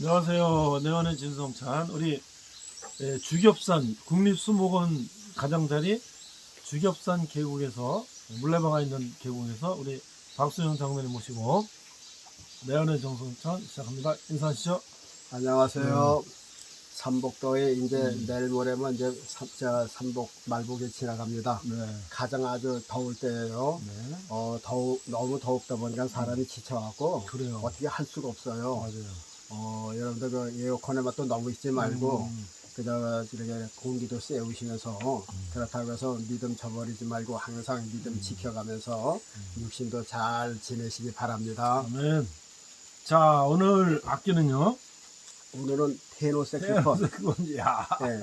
안녕하세요. 내원의 진성찬. 우리 주겹산 국립수목원 가장자리 주겹산 계곡에서 물레방아 있는 계곡에서 우리 박수영 장로님 모시고 내원의 정성찬 시작합니다. 인사하시죠. 안녕하세요. 삼복도에 이제 내일 모레면 이제 삼복 말복에 지나갑니다. 네. 가장 아주 더울 때예요. 네. 너무 더웁다 보니까 사람이 지쳐갖고 그래요. 어떻게 할 수가 없어요. 맞아요. 여러분들 그 에어컨에만 또 너무 있지 말고 그저 이렇게 공기도 쐬우시면서 그렇다고 해서 믿음 저버리지 말고 항상 믿음 지켜가면서 육신도 잘 지내시기 바랍니다. 아멘. 자, 오늘 악기는요. 오늘은 테너 색소폰. 그건 야. 네,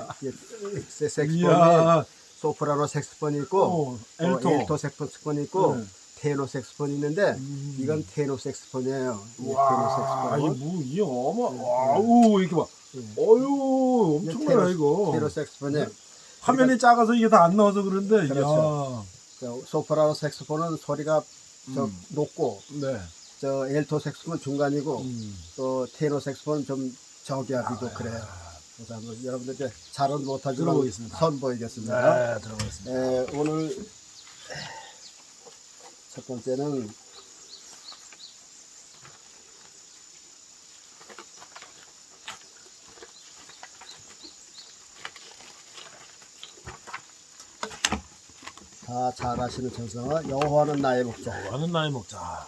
색소폰이 이야. 소프라노 색소폰이 있고 엘토 색소폰이 있고 네. 테너 색소폰이 있는데 이건 테너 색소폰이에요. 와, 테너 이게 와우, 이렇게 봐. 어유, 엄청 많아 이거. 테너 색소폰이 화면이 작아서 이게 다 안 나와서 그런데, 그렇죠. 소프라노 색소폰은 소리가 높고 네. 저 엘토 색소폰은 중간이고 또 테너 색소폰은 좀 저기하기도 그래요. 그래서 한번 여러분들 잘은 못하지만 들어보겠습니다. 선보이겠습니다. 네, 들어보겠습니다. 오늘 첫 번째는 다 잘 아시는 정성어 여호와는 나의 목자. 하는 나의 목자.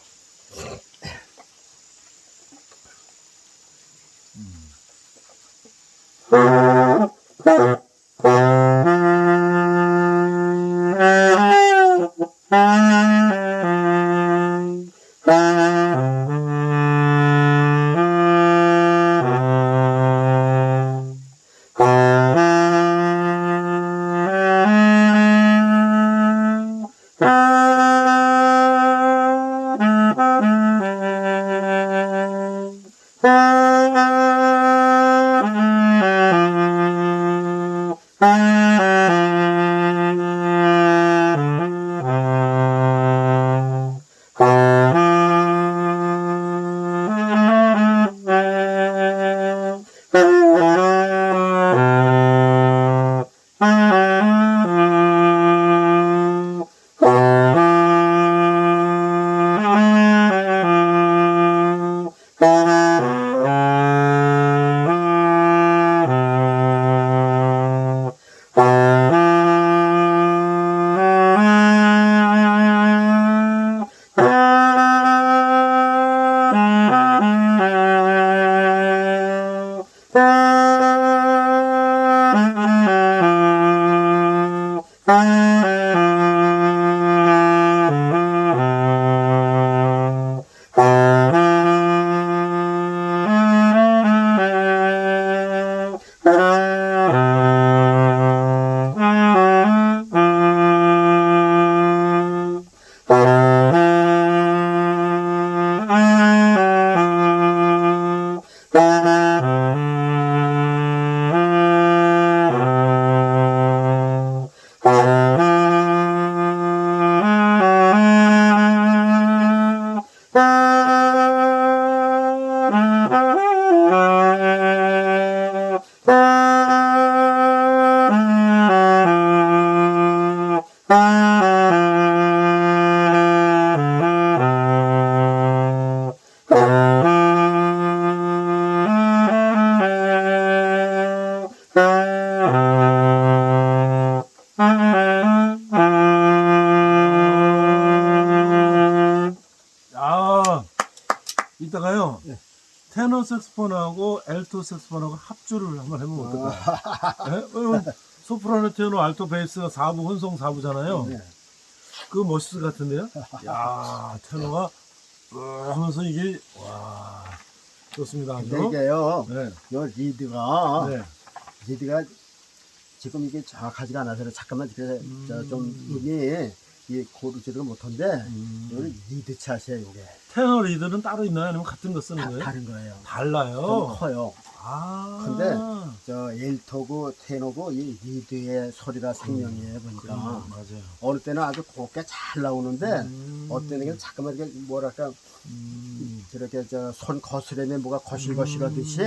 이따가요. 네. 테너 색소폰하고 엘토 색소폰하고 합주를 한번 해보면 어떨까요? 네? 소프라노, 테너, 알토, 베이스가 4부, 혼성 4부잖아요. 네. 그거 멋있을 것 같은데요? 야, 테너가 하면서 이게 와 좋습니다. 근데 이게요, 네. 요 리드가 네. 지금 이게 정확하지가 않아서 잠깐만 좀 음이 이 고르지를 못한데 요 리드 차세요. 요게 테너 리드는 따로 있나요? 아니면 같은 거 쓰는 거예요? 다른 거예요. 달라요. 좀 커요. 근데 저 엘토고 테너고 이 리드의 소리가 생명이에요 보니까. 맞아요. 어느 때는 아주 곱게 잘 나오는데 어떤 때는 잠깐만 이게 뭐랄까 저렇게 저 손 거스르면 뭐가 거실거실하듯이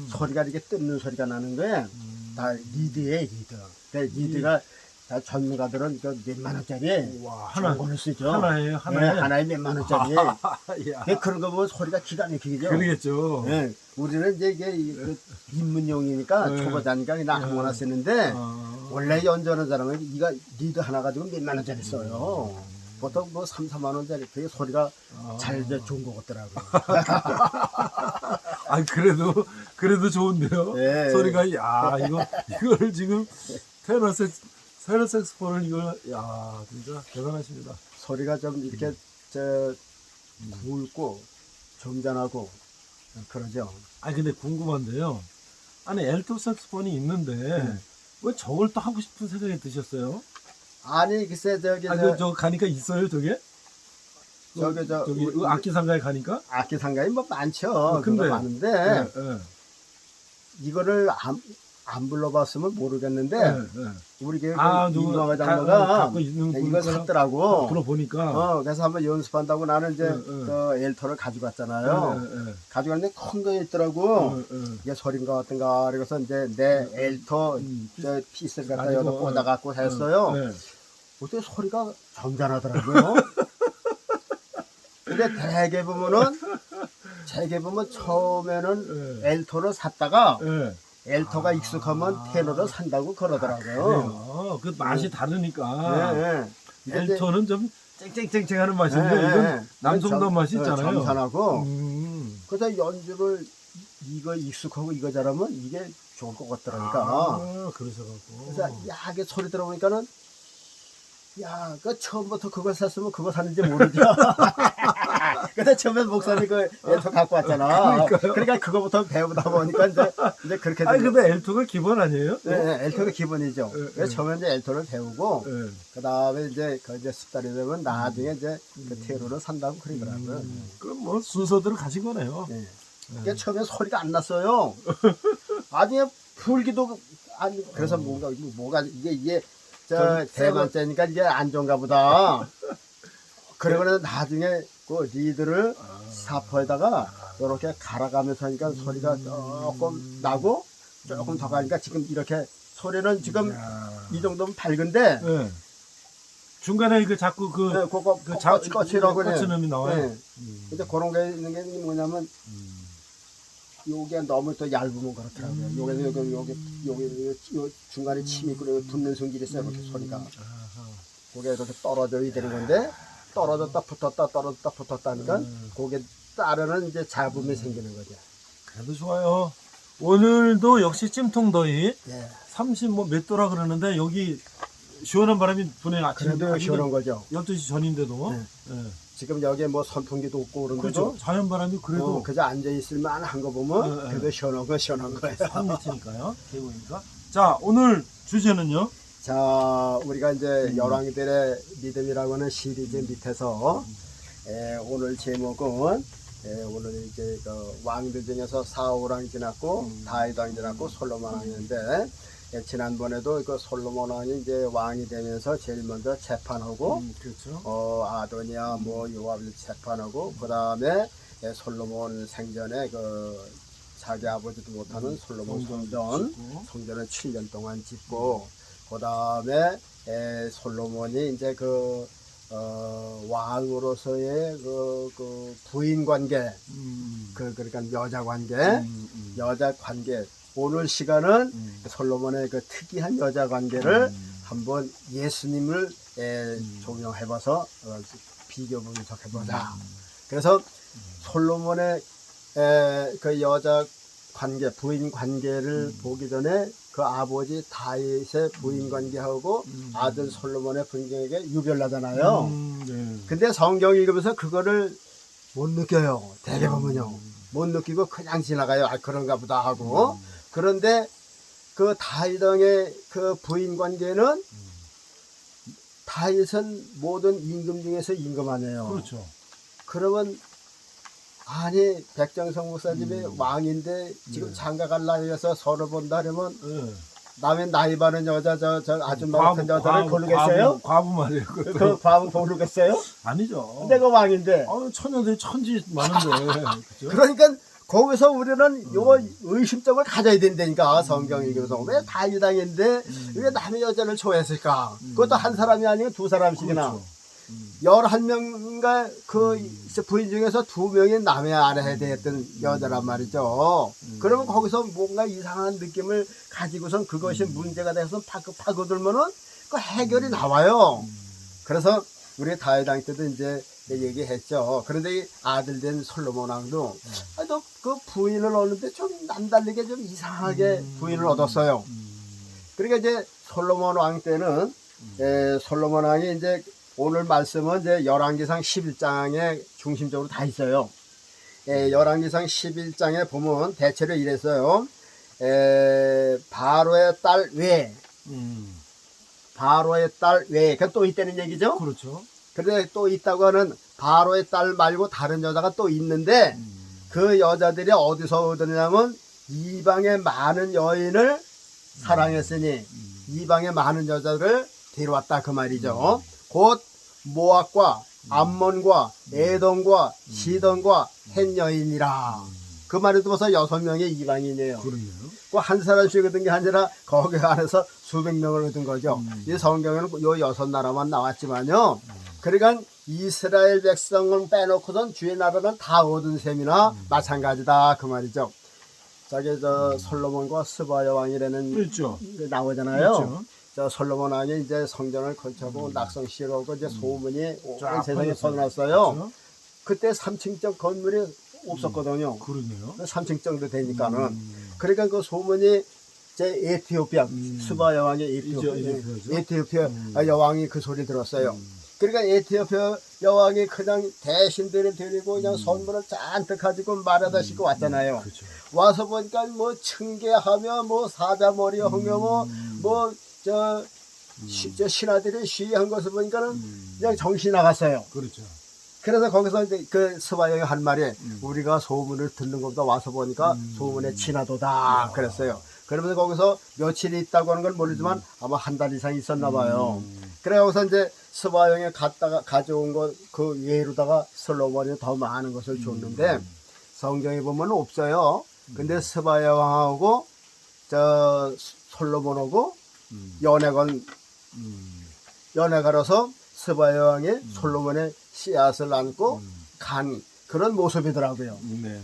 소리가 이렇게 뜯는 소리가 나는 거예요. 다 리드에 리드. 그러니까 리드가 다 전문가들은 그 몇만 원짜리 와, 좋은 걸로 쓰죠. 하나예요, 하나에? 네, 하나에 몇만 원짜리. 야. 네, 그런 거 보면 소리가 기가 막히죠. 그러겠죠. 네, 우리는 이제 이게 그 입문용이니까 네. 초보자니까 그냥 아무거나 쓰는데 원래 연주하는 사람은 이거 리드 하나 가지고 몇만 원짜리 써요. 보통 뭐 3, 4만 원짜리. 그게 소리가 잘 이제 좋은 것 같더라고요. 아, 그래도 좋은데요. 네. 소리가, 야, 이거를 지금 테너 색스폰을 야, 진짜 대단하십니다. 소리가 좀 이렇게 저 굵고 점잖하고 그러죠. 아니, 근데 궁금한데요. 아니, 엘토 색스폰이 있는데, 왜 저걸 또 하고 싶은 생각이 드셨어요? 아니 글쎄 저기 저 가니까 있어요, 저게? 저기 우리 악기 상가에 가니까? 악기 상가에 뭐 많죠. 근데, 그거 많은데 예. 이거를 안 불러봤으면 모르겠는데 우리 교육 누구 이광화 장로가 갖고 있는 이걸 샀더라고. 들어보니까. 그래서 한번 연습한다고 나는 이제 그 엘토를 가지고 왔잖아요. 가지고 왔는데 큰 거 있더라고. 이게 소린가 어떤가 그래서 이제 내 엘토 저 피스를 갖다 여기다 꽂아갖고 했어요. 어떻게 소리가 점잖하더라고요. 근데 대개 보면 처음에는 엘토를 샀다가 엘토가 익숙하면 테너를 산다고 그러더라고요. 그래요. 그 맛이 다르니까. 네. 엘토는 좀 쨍쨍쨍쨍하는 맛인데 이건 남성다운 맛이 있잖아요. 점산하고. 그래서 연주를 이거 익숙하고 이거 잘하면 이게 좋을 것 같더라니까. 그러셔갖고. 그래서 야 이게 소리 들어보니까는 야, 그 처음부터 그걸 샀으면 그거 샀는지 모르죠. 근데 처음에 목사님 그 엘토 갖고 왔잖아. 그러니까 그거부터 배우다 보니까 이제 그렇게. 아니 근데 엘토가 기본 아니에요? 네, 엘토가 기본이죠. 그래서 처음에 이제 엘토를 배우고 그 다음에 이제 습관이 되면 나중에 이제 그 테너를 산다고 그러더라고요. 그럼 뭐 순서대로 가신 거네요. 네. 그러니까 처음에 소리가 안 났어요. 나중에 풀기도 안. 그래서 뭐가 이게 저 대만째니까 이게 안 좋은가 보다. 그러고는 나중에 그 리드를 사포에다가 이렇게 갈아가면서 하니까 소리가 조금 나고 조금 더 가니까 지금 이렇게 소리는 지금 이 정도면 밝은데 중간에 이거 자꾸 그거 거치라고 거치음이 나와요. 이제 그런 게 있는 게 뭐냐면 요게 너무 또 얇으면 그렇더라고요. 요게 중간에 침이 붙는 성질이 있어요. 이렇게 소리가. 그게 이렇게 떨어져야 되는 건데 떨어졌다 붙었다 떨어졌다 붙었다 하니까 그게 따르는 이제 잡음이 생기는 거죠. 그래도 좋아요. 오늘도 역시 찜통더위 30 뭐 몇 도라 그러는데 여기 시원한 바람이 부네. 그래도 시원한 거죠. 12시 전인데도. 지금 여기에 뭐 선풍기도 없고 그런데도 그렇죠. 자연 바람이 그래도 그저 앉아 있을만 한 거 보면 그래도 시원한 거예요. 산 밑이니까요. 계곡이니까. 자, 오늘 주제는요. 자, 우리가 이제 열왕들의 믿음이라고 하는 시리즈 밑에서 오늘 제목은 오늘 이제 그 왕들 중에서 사울왕이 지났고 다윗 왕이 지났고 솔로몬 왕이었는데 지난번에도 그 솔로몬 왕이 이제 왕이 되면서 제일 먼저 재판하고 그렇죠. 아도니아 뭐 요압을 재판하고 그 다음에 솔로몬 생전에 그 자기 아버지도 못하는 솔로몬 성전을 7년 동안 짓고 그 다음에 솔로몬이 이제 그 왕으로서의 그 부인 관계 그러니까 여자 관계 오늘 시간은 솔로몬의 그 특이한 여자 관계를 한번 예수님을 조명해봐서 비교 분석해보자. 그래서 솔로몬의 그 여자 관계, 부인 관계를 보기 전에 그 아버지 다윗의 부인 관계하고 아들 솔로몬의 부인 관계가 유별나잖아요. 근데 성경 읽으면서 그거를 못 느껴요. 대개 보면요. 못 느끼고 그냥 지나가요. 그런가 보다 하고. 그런데 그 다윗 왕의 그 부인 관계는 다윗은 모든 임금 중에서 임금 아니에요. 그렇죠. 그러면 아니 백정성 목사님이 왕인데 지금 장가 갈 나이에서 서로 본다 그러면 예. 남의 나이 많은 여자 저 아줌마 같은 여자를 고르겠어요? 과부 말이에요. 그 과부 고르겠어요? 아니죠. 내가 왕인데. 처녀들이 천지 많은데. 그죠? 그러니까 거기서 우리는 요 의심점을 가져야 된다니까 성경 읽으면서 왜 다윗왕인데 왜 남의 여자를 좋아했을까? 그것도 한 사람이 아니고 두 사람씩이나. 그렇죠. 11명인가 그 부인 중에서 2명이 남의 아내에 대했던 여자란 말이죠. 그러면 거기서 뭔가 이상한 느낌을 가지고선 그것이 문제가 돼서 파고들면은 그 해결이 나와요. 그래서 우리 다윗 왕 때도 이제 얘기했죠. 그런데 이 아들 된 솔로몬 왕도 너 그 부인을 얻는데 좀 남달리게 좀 이상하게 부인을 얻었어요. 그러니까 이제 솔로몬 왕 때는 솔로몬 왕이 이제 오늘 말씀은 이제 열왕기상 11장에 중심적으로 다 있어요. 열왕기상 11장에 보면 대체로 이랬어요. 바로의 딸 외에, 바로의 딸 외에, 그 또 있다는 얘기죠. 그렇죠. 그런데 또 있다고 하는 바로의 딸 말고 다른 여자가 또 있는데 그 여자들이 어디서 얻었냐면 이방의 많은 여인을 사랑했으니 이방의 많은 여자를 데려왔다 그 말이죠. 곧 모압과 암몬과 에돔과 시돈과 헷 여인이라. 그 말을 들어서 6명의 이방인이에요. 그러네요. 그 한 사람씩 얻은 게 아니라 거기 안에서 수백 명을 얻은 거죠. 이 성경에는 요 6나라만 나왔지만요. 그러니까 이스라엘 백성을 빼놓고선 주의 나라는 다 얻은 셈이나 마찬가지다 그 말이죠. 저기 저 솔로몬과 스바야 왕이라는 그렇죠. 게 나오잖아요. 그렇죠. 저 솔로몬 왕이 이제 성전을 건축하고 낙성 시로고 이제 소문이 온 쫙 세상에 퍼졌어요. 퍼져났어요. 그렇죠? 그때 3층적 건물이 없었거든요. 그러네요. 3층 정도 되니까는. 그러니까 그 소문이 제 에티오피아 스바 여왕의 이디오피아죠. 에티오피아 여왕이 그 소리 들었어요. 그러니까 에티오피아 여왕이 그냥 대신들을 데리고 그냥 선물을 잔뜩 가지고 말하다 싣고 왔잖아요. 그렇죠. 와서 보니까 뭐 층계하며 뭐 사자머리 하며 저 신하들이 시위한 것을 보니까는 그냥 정신이 나갔어요. 그렇죠. 그래서 거기서 이제 그 스바형이 한 말이 우리가 소문을 듣는 것보다 와서 보니까 소문에 친하도다 그랬어요. 그러면서 거기서 며칠이 있다고 하는 건 모르지만 아마 한 달 이상 있었나 봐요. 그래 거기서 이제 스바형이 가져온 것 그 외로다가 솔로몬이 더 많은 것을 줬는데 성경에 보면 없어요. 근데 스바야 왕하고 저 솔로몬하고 연애가로서 스바야 왕이 솔로몬의 씨앗을 안고 간 그런 모습이더라고요. 네.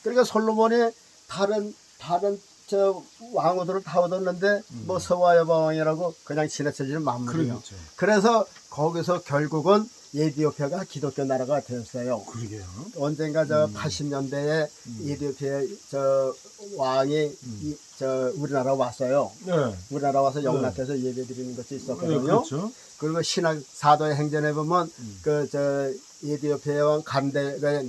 그러니까 솔로몬이 다른 저 왕후들을 다 얻었는데 뭐 스바야 왕이라고 그냥 지나쳐지는 만물이에요. 그렇죠. 그래서 거기서 결국은 에티오피아가 기독교 나라가 되었어요. 그러게요. 언젠가 저 80년대에 에티오피아 저 왕이 저 우리나라 왔어요. 네. 우리나라 와서 영락해서 예배 드리는 것이 네, 있었거든요. 그렇죠. 그리고 신학 사도의 행전에 보면 그 저 에티오피아 왕 간데가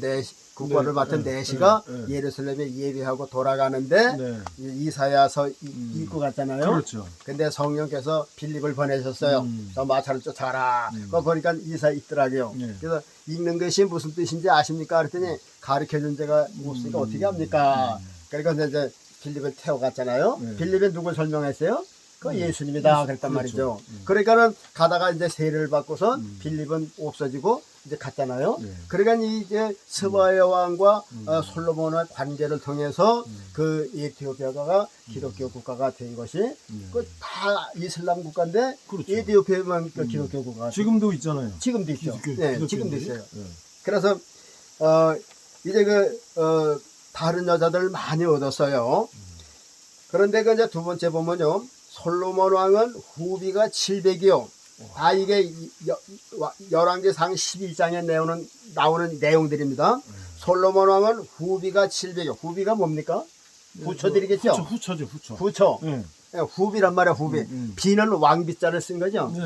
국권을 맡은 네시가 예루살렘에 예배하고 돌아가는데 네. 이사야서 읽고 갔잖아요. 그렇죠. 근데 성령께서 빌립을 보내셨어요. 저 마차를 쫓아라. 그거 보니까 이사 읽더라고요. 네. 그래서 읽는 것이 무슨 뜻인지 아십니까? 그랬더니 가르쳐준 자가 없으니까 어떻게 합니까? 그러니까 이제 빌립을 태워갔잖아요. 네. 빌립이 누굴 설명했어요? 그 예수님이다 그랬단 그렇죠. 말이죠. 그러니까는 가다가 이제 세례를 받고선 빌립은 없어지고 이제 갔잖아요. 네. 그러니까 이제 스바야 왕과 솔로몬의 관계를 통해서 그 에티오피아가 기독교 국가가 된 것이 그 다 이슬람 국가인데 그렇죠. 에티오피아만 그 기독교 국가가 지금도 있잖아요. 지금도 있죠. 네, 기독교인들이. 지금도 있어요. 네. 그래서 이제 다른 여자들 많이 얻었어요. 그런데 그 이제 두 번째 보면요. 솔로몬 왕은 후비가 700이요. 다 이게 열왕기상 12장에 나오는 내용들입니다. 솔로몬 왕은 후비가 700이요. 후비가 뭡니까? 후처들이겠죠? 후처죠, 후처. 후처. 네. 후비란 말이야, 후비. 비는 왕비자를 쓴 거죠. 네.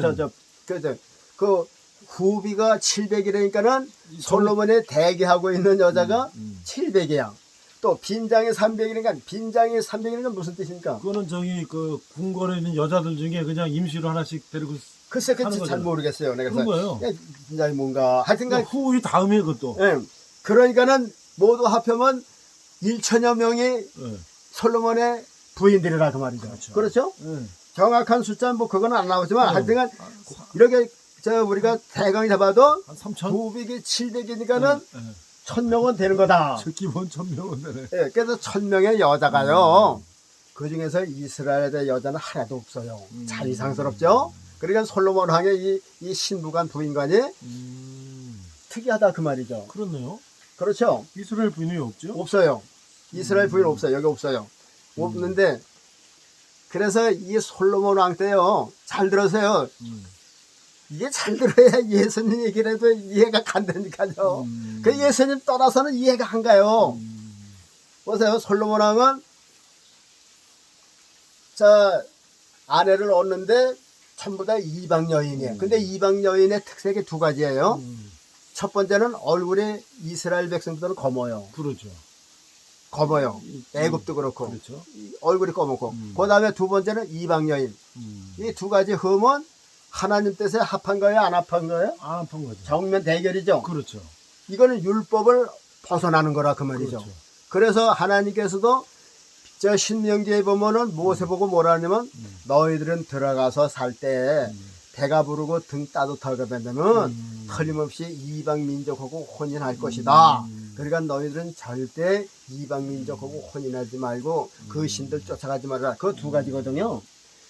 그 후비가 700이라니까는 솔로몬에 대기하고 있는 여자가 700이야. 또 빈장이 300이니까 빈장이 300이니까 무슨 뜻입니까? 그거는 그 궁궐에 있는 여자들 중에 그냥 임시로 하나씩 데리고 글쎄, 하는 잘 거죠. 모르겠어요. 내가 그런 거예요. 빈장이 뭔가 하여튼간 후이 다음에 그것도. 예. 그러니까는 모두 합하면 1천여 명이 예. 솔로몬의 부인들이라 그 말이죠. 그렇죠. 그렇죠? 예. 정확한 숫자는 뭐 그건 안 나오지만 하여튼간 한 이렇게 우리가 대강이 잡아도 3천? 900이 700이니까는 예. 1000명은 되는 거다. 저 기본 1,000명은 되네. 예, 그래서 1000명의 여자가요. 그 중에서 이스라엘의 여자는 하나도 없어요. 참 이상스럽죠? 그러니까 솔로몬 왕의 이 신부간 부인관이 특이하다 그 말이죠. 그렇네요. 그렇죠? 이스라엘 부인이 없죠? 없어요. 이스라엘 부인 없어요. 여기 없어요. 없는데 그래서 이 솔로몬 왕 때요. 잘 들으세요. 이게 잘 들어야 예수님 얘기라도 이해가 간다니까요. 그 예수님 떠나서는 이해가 안 가요. 보세요. 솔로몬 왕은 자 아내를 얻는데 전부 다 이방 여인이에요. 근데 이방 여인의 특색이 두 가지예요. 첫 번째는 얼굴이 이스라엘 백성들은 검어요. 그렇죠. 검어요. 애굽도 그렇고 그렇죠. 얼굴이 검었고 그 다음에 두 번째는 이방 여인. 이 두 가지 흠은 하나님 뜻에 합한 거예요? 안 합한 거예요? 안 아픈 거죠. 정면 대결이죠. 그렇죠. 이거는 율법을 벗어나는 거라 그 말이죠. 그렇죠. 그래서 하나님께서도 저 신명기에 보면은 모세 보고 뭐라 하냐면 너희들은 들어가서 살 때 배가 부르고 등 따뜻하게 된다면 틀림없이 이방 민족하고 혼인할 것이다. 그러니까 너희들은 절대 이방 민족하고 혼인하지 말고 그 신들 쫓아가지 말라. 그 두 가지거든요.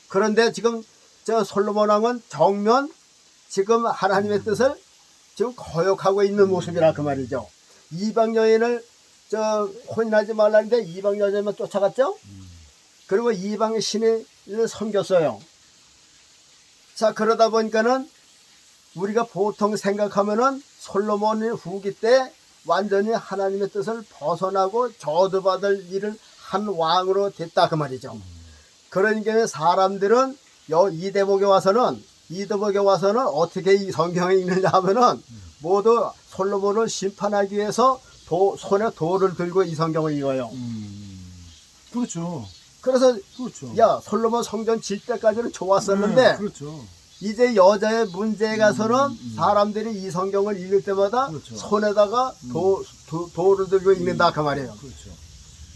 그런데 지금 저 솔로몬 왕은 정면 지금 하나님의 뜻을 지금 거역하고 있는 모습이라 그 말이죠. 이방 여인을 저 혼인하지 말라는데 이방 여자만 쫓아갔죠. 그리고 이방 신을 섬겼어요. 자 그러다 보니까는 우리가 보통 생각하면은 솔로몬의 후기 때 완전히 하나님의 뜻을 벗어나고 저주받을 일을 한 왕으로 됐다 그 말이죠. 그러니까 사람들은 이대복에 와서는 어떻게 이 성경에 읽느냐 하면은 모두 솔로몬을 심판하기 위해서 손에 돌을 들고 이 성경을 읽어요. 그렇죠. 그래서 그렇죠. 야 솔로몬 성전 질 때까지는 좋았었는데 그렇죠. 이제 여자의 문제에 가서는 사람들이 이 성경을 읽을 때마다 그렇죠. 손에다가 돌을 들고 읽는다 그 말이에요. 그렇죠.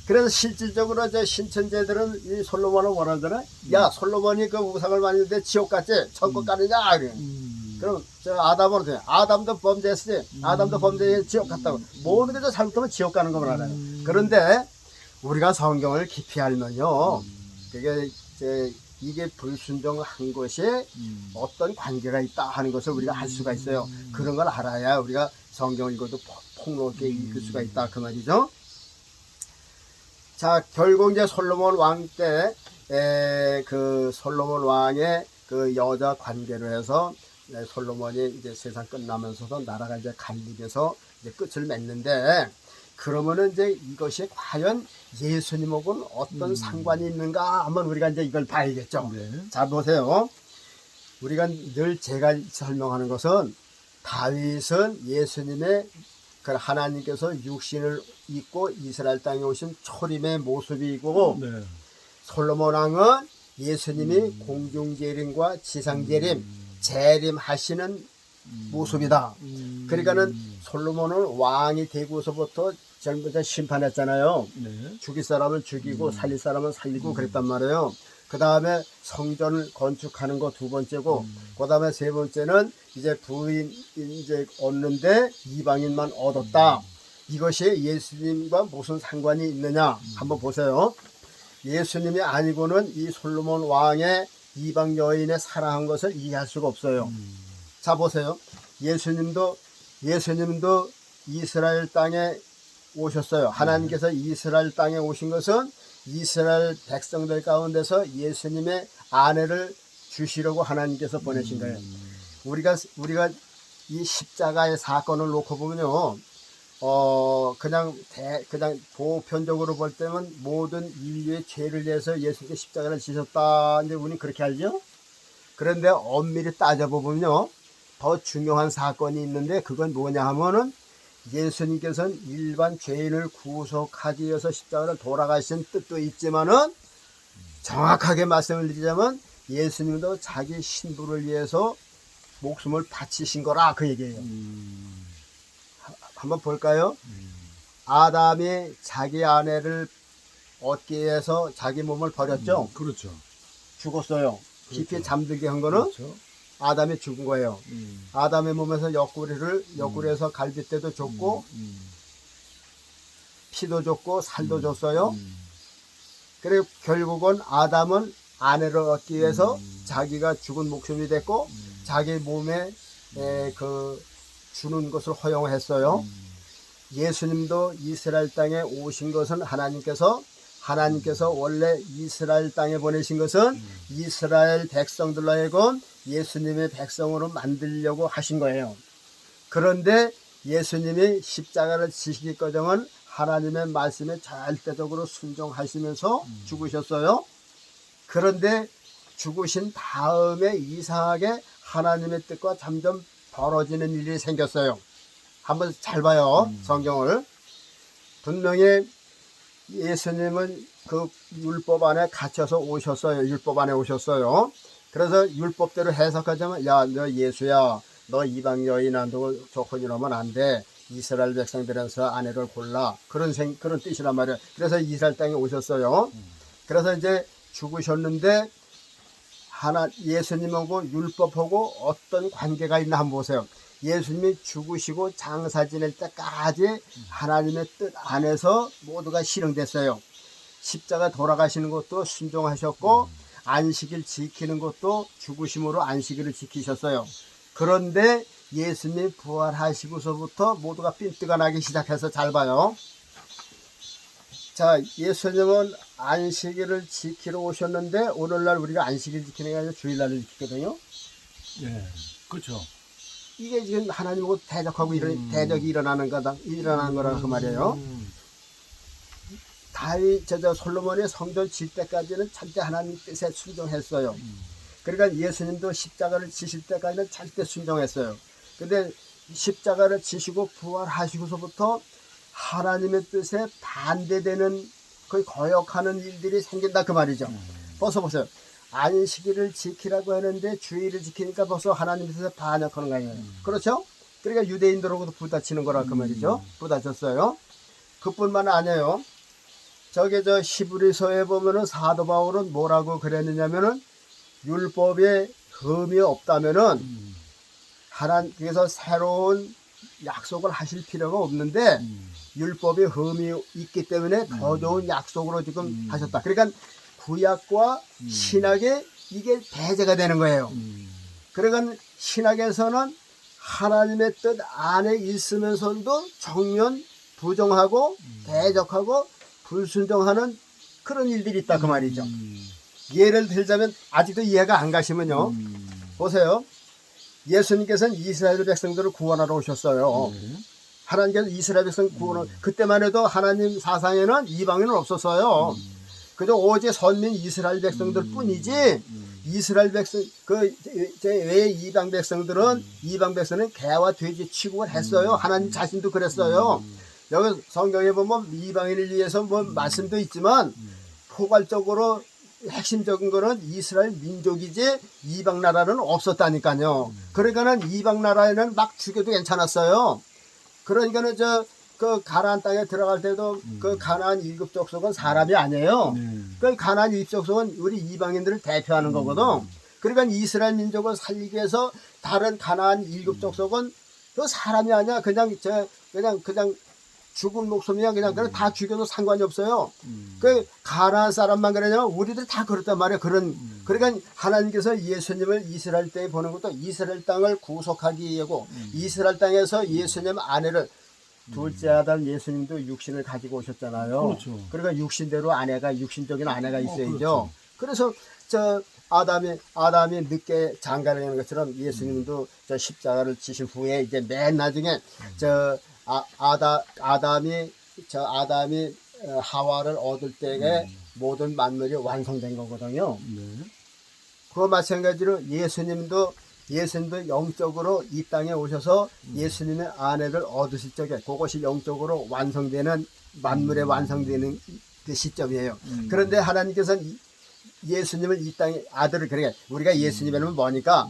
그래서 실질적으로 이제 신천지들은 이 솔로몬을 원하잖아요. 야 솔로몬이 그 우상을 만드는데 지옥 갔지? 천국 가느냐? 그래. 그럼 저 아담은 어때요? 아담도 범죄했지. 아담도 범죄해 지옥 갔다고. 모든 게 다 잘못하면 지옥 가는 것만 알아요. 그런데 우리가 성경을 깊이 알면요. 그게 이게 불순종한 것이 어떤 관계가 있다 하는 것을 우리가 알 수가 있어요. 그런 걸 알아야 우리가 성경을 읽어도 폭넓게 읽을 수가 있다 그 말이죠. 자 결국 이제 솔로몬 왕 때 그 솔로몬 왕의 그 여자 관계로 해서 솔로몬이 이제 세상 끝나면서도 나라가 이제 갈리면서 이제 끝을 맺는데 그러면은 이제 이것이 과연 예수님하고는 어떤 상관이 있는가 한번 우리가 이제 이걸 봐야겠죠. 네. 자 보세요. 우리가 늘 제가 설명하는 것은 다윗은 예수님의 그 하나님께서 육신을 입고 이스라엘 땅에 오신 초림의 모습이고 네. 솔로몬 왕은 예수님이 공중재림과 지상재림 재림하시는 모습이다. 그러니까는 솔로몬은 왕이 되고서부터 전부터 심판했잖아요. 네. 죽일 사람은 죽이고 살릴 사람은 살리고 그랬단 말이에요. 그 다음에 성전을 건축하는 거 두 번째고, 그 다음에 세 번째는 이제 부인 이제 얻는데 이방인만 얻었다. 이것이 예수님과 무슨 상관이 있느냐 한번 보세요. 예수님이 아니고는 이 솔로몬 왕의 이방 여인의 사랑한 것을 이해할 수가 없어요. 자 보세요. 예수님도 이스라엘 땅에 오셨어요. 하나님께서 이스라엘 땅에 오신 것은 이스라엘 백성들 가운데서 예수님의 아내를 주시려고 하나님께서 보내신 거예요. 우리가 이 십자가의 사건을 놓고 보면요, 그냥 보편적으로 볼 때는 모든 인류의 죄를 위해서 예수님께 십자가를 지셨다. 이제 우리는 그렇게 알죠? 그런데 엄밀히 따져보면요, 더 중요한 사건이 있는데 그건 뭐냐 하면은 예수님께서는 일반 죄인을 구속하기 위해서 십자가를 돌아가신 뜻도 있지만은 정확하게 말씀을 드리자면 예수님도 자기 신부를 위해서 목숨을 바치신 거라 그 얘기예요. 한번 볼까요? 아담이 자기 아내를 얻기 위해서 자기 몸을 버렸죠. 그렇죠. 죽었어요. 깊이 그렇죠. 잠들게 한 거는 그렇죠. 아담이 죽은 거예요. 아담의 몸에서 옆구리에서 갈빗대도 줬고 피도 줬고 살도 줬어요. 그리고 결국은 아담은 아내를 얻기 위해서 자기가 죽은 목숨이 됐고 자기 몸에 그 주는 것을 허용했어요. 예수님도 이스라엘 땅에 오신 것은 하나님께서 원래 이스라엘 땅에 보내신 것은 이스라엘 백성들로 하여금 예수님의 백성으로 만들려고 하신 거예요. 그런데 예수님이 십자가를 지시기 꺼정은 하나님의 말씀에 절대적으로 순종하시면서 죽으셨어요. 그런데 죽으신 다음에 이상하게 하나님의 뜻과 점점 벌어지는 일이 생겼어요. 한번 잘 봐요. 성경을. 분명히 예수님은 그 율법 안에 갇혀서 오셨어요. 율법 안에 오셨어요. 그래서 율법대로 해석하자면 야, 너 예수야, 너 이방 여인 안 두고 조건이라면 안 돼. 이스라엘 백성들에서 아내를 골라. 그런 뜻이란 말이에요. 그래서 이스라엘 땅에 오셨어요. 그래서 이제 죽으셨는데 예수님하고 율법하고 어떤 관계가 있나 한번 보세요. 예수님이 죽으시고 장사 지낼 때까지 하나님의 뜻 안에서 모두가 실행됐어요. 십자가 돌아가시는 것도 순종하셨고 안식일 지키는 것도 죽으심으로 안식일을 지키셨어요. 그런데 예수님이 부활하시고서부터 모두가 삔뜨가 나기 시작해서 잘 봐요. 자, 예수님은 안식일을 지키러 오셨는데 오늘날 우리가 안식일 지키는 게 아니라 주일날을 지키거든요. 예, 그렇죠. 이게 지금 하나님하고 대적하고 대적이 일어나는 거라 그 말이에요. 솔로몬의 성전 질 때까지는 절대 하나님 뜻에 순종했어요. 그러니까 예수님도 십자가를 지실 때까지는 절대 순종했어요. 근데 십자가를 지시고 부활하시고서부터 하나님의 뜻에 반대되는 거의 거역하는 일들이 생긴다 그 말이죠. 벌써 보세요. 안식일을 지키라고 하는데 주일을 지키니까 벌써 하나님의 뜻에 반역하는 거예요. 그렇죠? 그러니까 유대인들하고도 부딪히는 거라 그 말이죠. 부딪혔어요. 그뿐만 아니에요. 히브리서에 보면은 사도 바울은 뭐라고 그랬느냐면은 율법에 흠이 없다면은 그래서 새로운 약속을 하실 필요가 없는데 율법에 흠이 있기 때문에 더 좋은 약속으로 지금 하셨다. 그러니까 구약과 신약에 이게 배제가 되는 거예요. 그러니까 신약에서는 하나님의 뜻 안에 있으면서도 정면 부정하고 대적하고 불순종하는 그런 일들이 있다 그 말이죠. 예를 들자면 아직도 이해가 안 가시면요. 보세요. 예수님께서는 이스라엘 백성들을 구원하러 오셨어요. 하나님께서 이스라엘 백성 그때만 해도 하나님 사상에는 이방인은 없었어요. 그저 오직 선민 이스라엘 백성들 뿐이지 이스라엘 백성 외 이방 백성들은 개와 돼지 취급을 했어요. 하나님 자신도 그랬어요. 여기 성경에 보면 이방인을 위해서 뭐 말씀도 있지만 포괄적으로 핵심적인 거는 이스라엘 민족이지 이방 나라는 없었다니까요. 그러니까는 이방 나라에는 막 죽여도 괜찮았어요. 그러니까는 그 가나안 땅에 들어갈 때도 그 가나안 일곱 족속은 사람이 아니에요. 그 가나안 일곱 족속은 우리 이방인들을 대표하는 거거든. 그러니까 이스라엘 민족을 살리기 위해서 다른 가나안 일곱 족속은 그 사람이 아니야. 그냥 죽은 목숨이야. 그냥 다 죽여도 상관이 없어요. 그 가나안 사람만 그러냐면 우리들 다 그렇단 말이에요. 그러니까 하나님께서 예수님을 이스라엘 땅에 보낸 것도 이스라엘 땅을 구속하기 위하고 이스라엘 땅에서 예수님 아내를 둘째 아들 예수님도 육신을 가지고 오셨잖아요. 그렇죠. 그러니까 육신적인 아내가 있어야죠. 그렇죠. 그래서 아담이 늦게 장가를 하는 것처럼 예수님도 십자가를 지신 후에 이제 맨 나중에 아담이 하와를 얻을 때에 모든 만물이 완성된 거거든요. 그와 마찬가지로 예수님도 영적으로 이 땅에 오셔서 예수님의 아내를 얻으실 적에 그것이 영적으로 완성되는 만물에 완성되는 그 시점이에요. 그런데 하나님께서는 예수님을 이 땅에 아들을 그러니까 우리가 예수님에는 뭐니까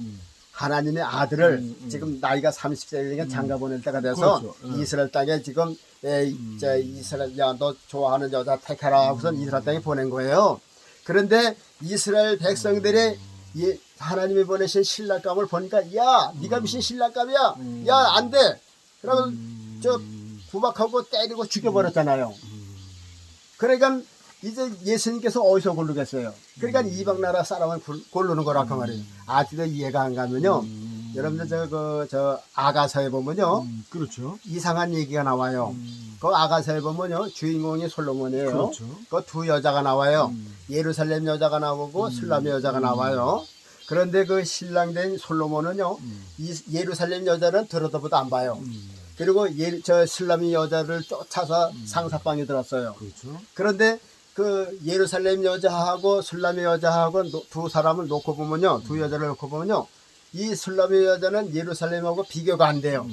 하나님의 아들을 지금 나이가 30세니까 장가 보낼 때가 돼서 그렇죠. 이스라엘 땅에 지금 이스라엘 너 좋아하는 여자 택하라 하고선 이스라엘 땅에 보낸 거예요. 그런데 이스라엘 백성들이 하나님이 보내신 신랑감을 보니까 야 네가 무슨 신랑감이야, 야 안 돼. 그러면 저 구박하고 때리고 죽여버렸잖아요. 그러니까 이제 예수님께서 어디서 고르겠어요? 그러니까 이방 나라 사람을 고르는 거라 그 말이에요. 아직도 이해가 안 가면요. 여러분들 저 아가서에 보면요. 그렇죠. 이상한 얘기가 나와요. 그 아가서에 보면요. 주인공이 솔로몬이에요. 그렇죠. 그 두 여자가 나와요. 예루살렘 여자가 나오고 술람의 여자가 나와요. 그런데 그 신랑 된 솔로몬은요. 예루살렘 여자는 들어도 안 봐요. 그리고 저 술람의 여자를 쫓아서 상사방에 들었어요. 그렇죠. 그런데 그 예루살렘 여자하고 술람의 여자하고 두 사람을 놓고 보면요. 두 여자를 놓고 보면요. 이 술람의 여자는 예루살렘하고 비교가 안 돼요.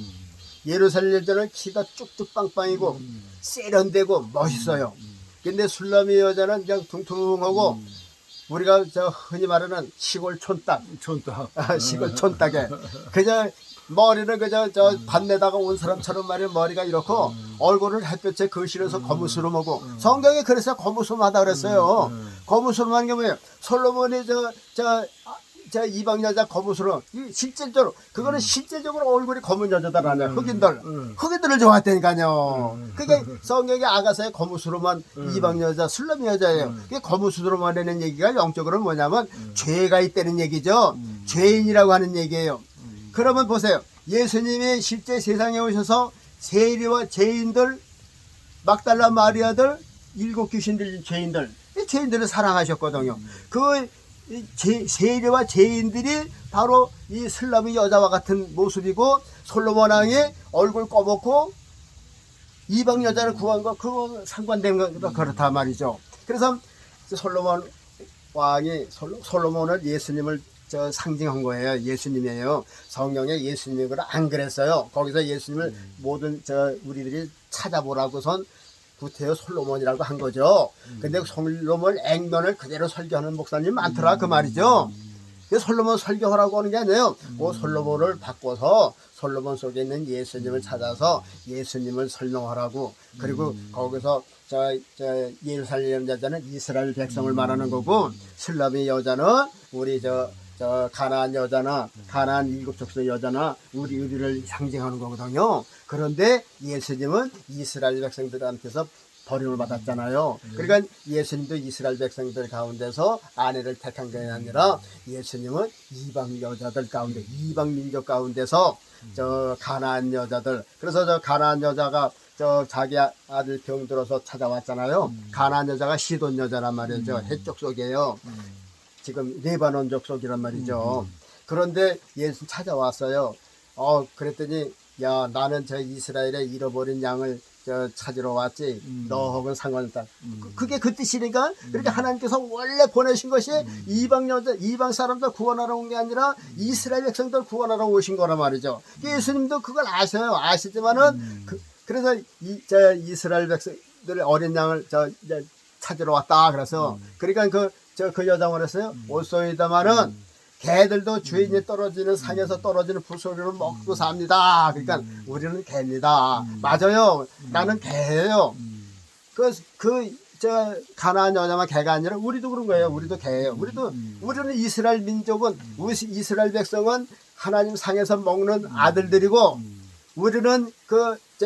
예루살렘 여자는 키가 쭉쭉 빵빵이고 세련되고 멋있어요. 근데 술람의 여자는 그냥 퉁퉁하고 우리가 저 흔히 말하는 시골 촌딱. 시골 촌딱에 그냥 머리는 그저 저 반내다가 온 사람처럼 말이야 머리가 이렇고 얼굴을 햇볕에 거실에서 거무스름하고 성경에 그래서 거무스름하다 그랬어요. 거무스름한 게 뭐예요? 솔로몬이 저 이방 여자 거무스름 실질적으로 그거는 실제적으로 얼굴이 검은 여자다라냐 흑인들을 좋아했다니까요. 그게 성경의 아가서의 거무스름한 이방 여자 술람 여자예요. 그게 거무스름하다는 얘기가 영적으로 뭐냐면 죄가 있다는 얘기죠. 죄인이라고 하는 얘기예요. 그러면 보세요. 예수님이 실제 세상에 오셔서 세리와 죄인들, 막달라 마리아들, 7 귀신 들린 죄인들, 이 죄인들을 사랑하셨거든요. 그 세리와 죄인들이 바로 이 슬람의 여자와 같은 모습이고 솔로몬 왕이 얼굴 꺼먹고 이방 여자를 구한 거 그거 상관된 거 그렇다 말이죠. 그래서 솔로몬 왕이 솔로몬을 예수님을 상징한 거예요. 예수님이에요. 성경에 예수님을 안 그랬어요. 거기서 예수님을 모든 우리들이 찾아보라고선 구태여 솔로몬이라고 한 거죠. 근데 솔로몬 액면을 그대로 설교하는 목사님 많더라 그 말이죠. 솔로몬 설교하라고 하는 게 아니에요. 그 솔로몬을 바꿔서 솔로몬 속에 있는 예수님을 찾아서 예수님을 설명하라고. 그리고 거기서 예루살렘 여자는 이스라엘 백성을 말하는 거고 슬람의 여자는 우리 가나안 여자나 가나안 7족속 여자나 우리를 상징하는 거거든요. 그런데 예수님은 이스라엘 백성들한테서 버림을 받았잖아요. 그러니까 예수님도 이스라엘 백성들 가운데서 아내를 택한 게 아니라 예수님은 이방 여자들 가운데 이방 민족 가운데서 가나안 여자들 그래서 가나안 여자가 자기 아들 병들어서 찾아왔잖아요. 가나안 여자가 시돈 여자란 말이죠. 해쪽 속이에요. 지금 레바논 족속이란 말이죠. 그런데 예수 찾아왔어요. 그랬더니 야 나는 저 이스라엘에 잃어버린 양을 찾으러 왔지 너하고는 상관없다. 그게 그 뜻이니까 그렇게 하나님께서 원래 보내신 것이 이방 사람들 구원하러 온 게 아니라 이스라엘 백성들 구원하러 오신 거란 말이죠. 예수님도 그걸 아셔요. 아시지만은 그래서 이스라엘 백성들의 어린 양을 찾으러 왔다. 그래서 그러니까 그 여자가 그랬어요. 올소이다마는 개들도 주인이 떨어지는 산에서 떨어지는 부스러기를 먹고 삽니다. 그러니까 우리는 개입니다. 맞아요. 나는 개예요. 가나안 여자만 개가 아니라 우리도 그런 거예요. 우리도 개예요. 우리는 이스라엘 민족은 이스라엘 백성은 하나님 상에서 먹는 아들들이고 우리는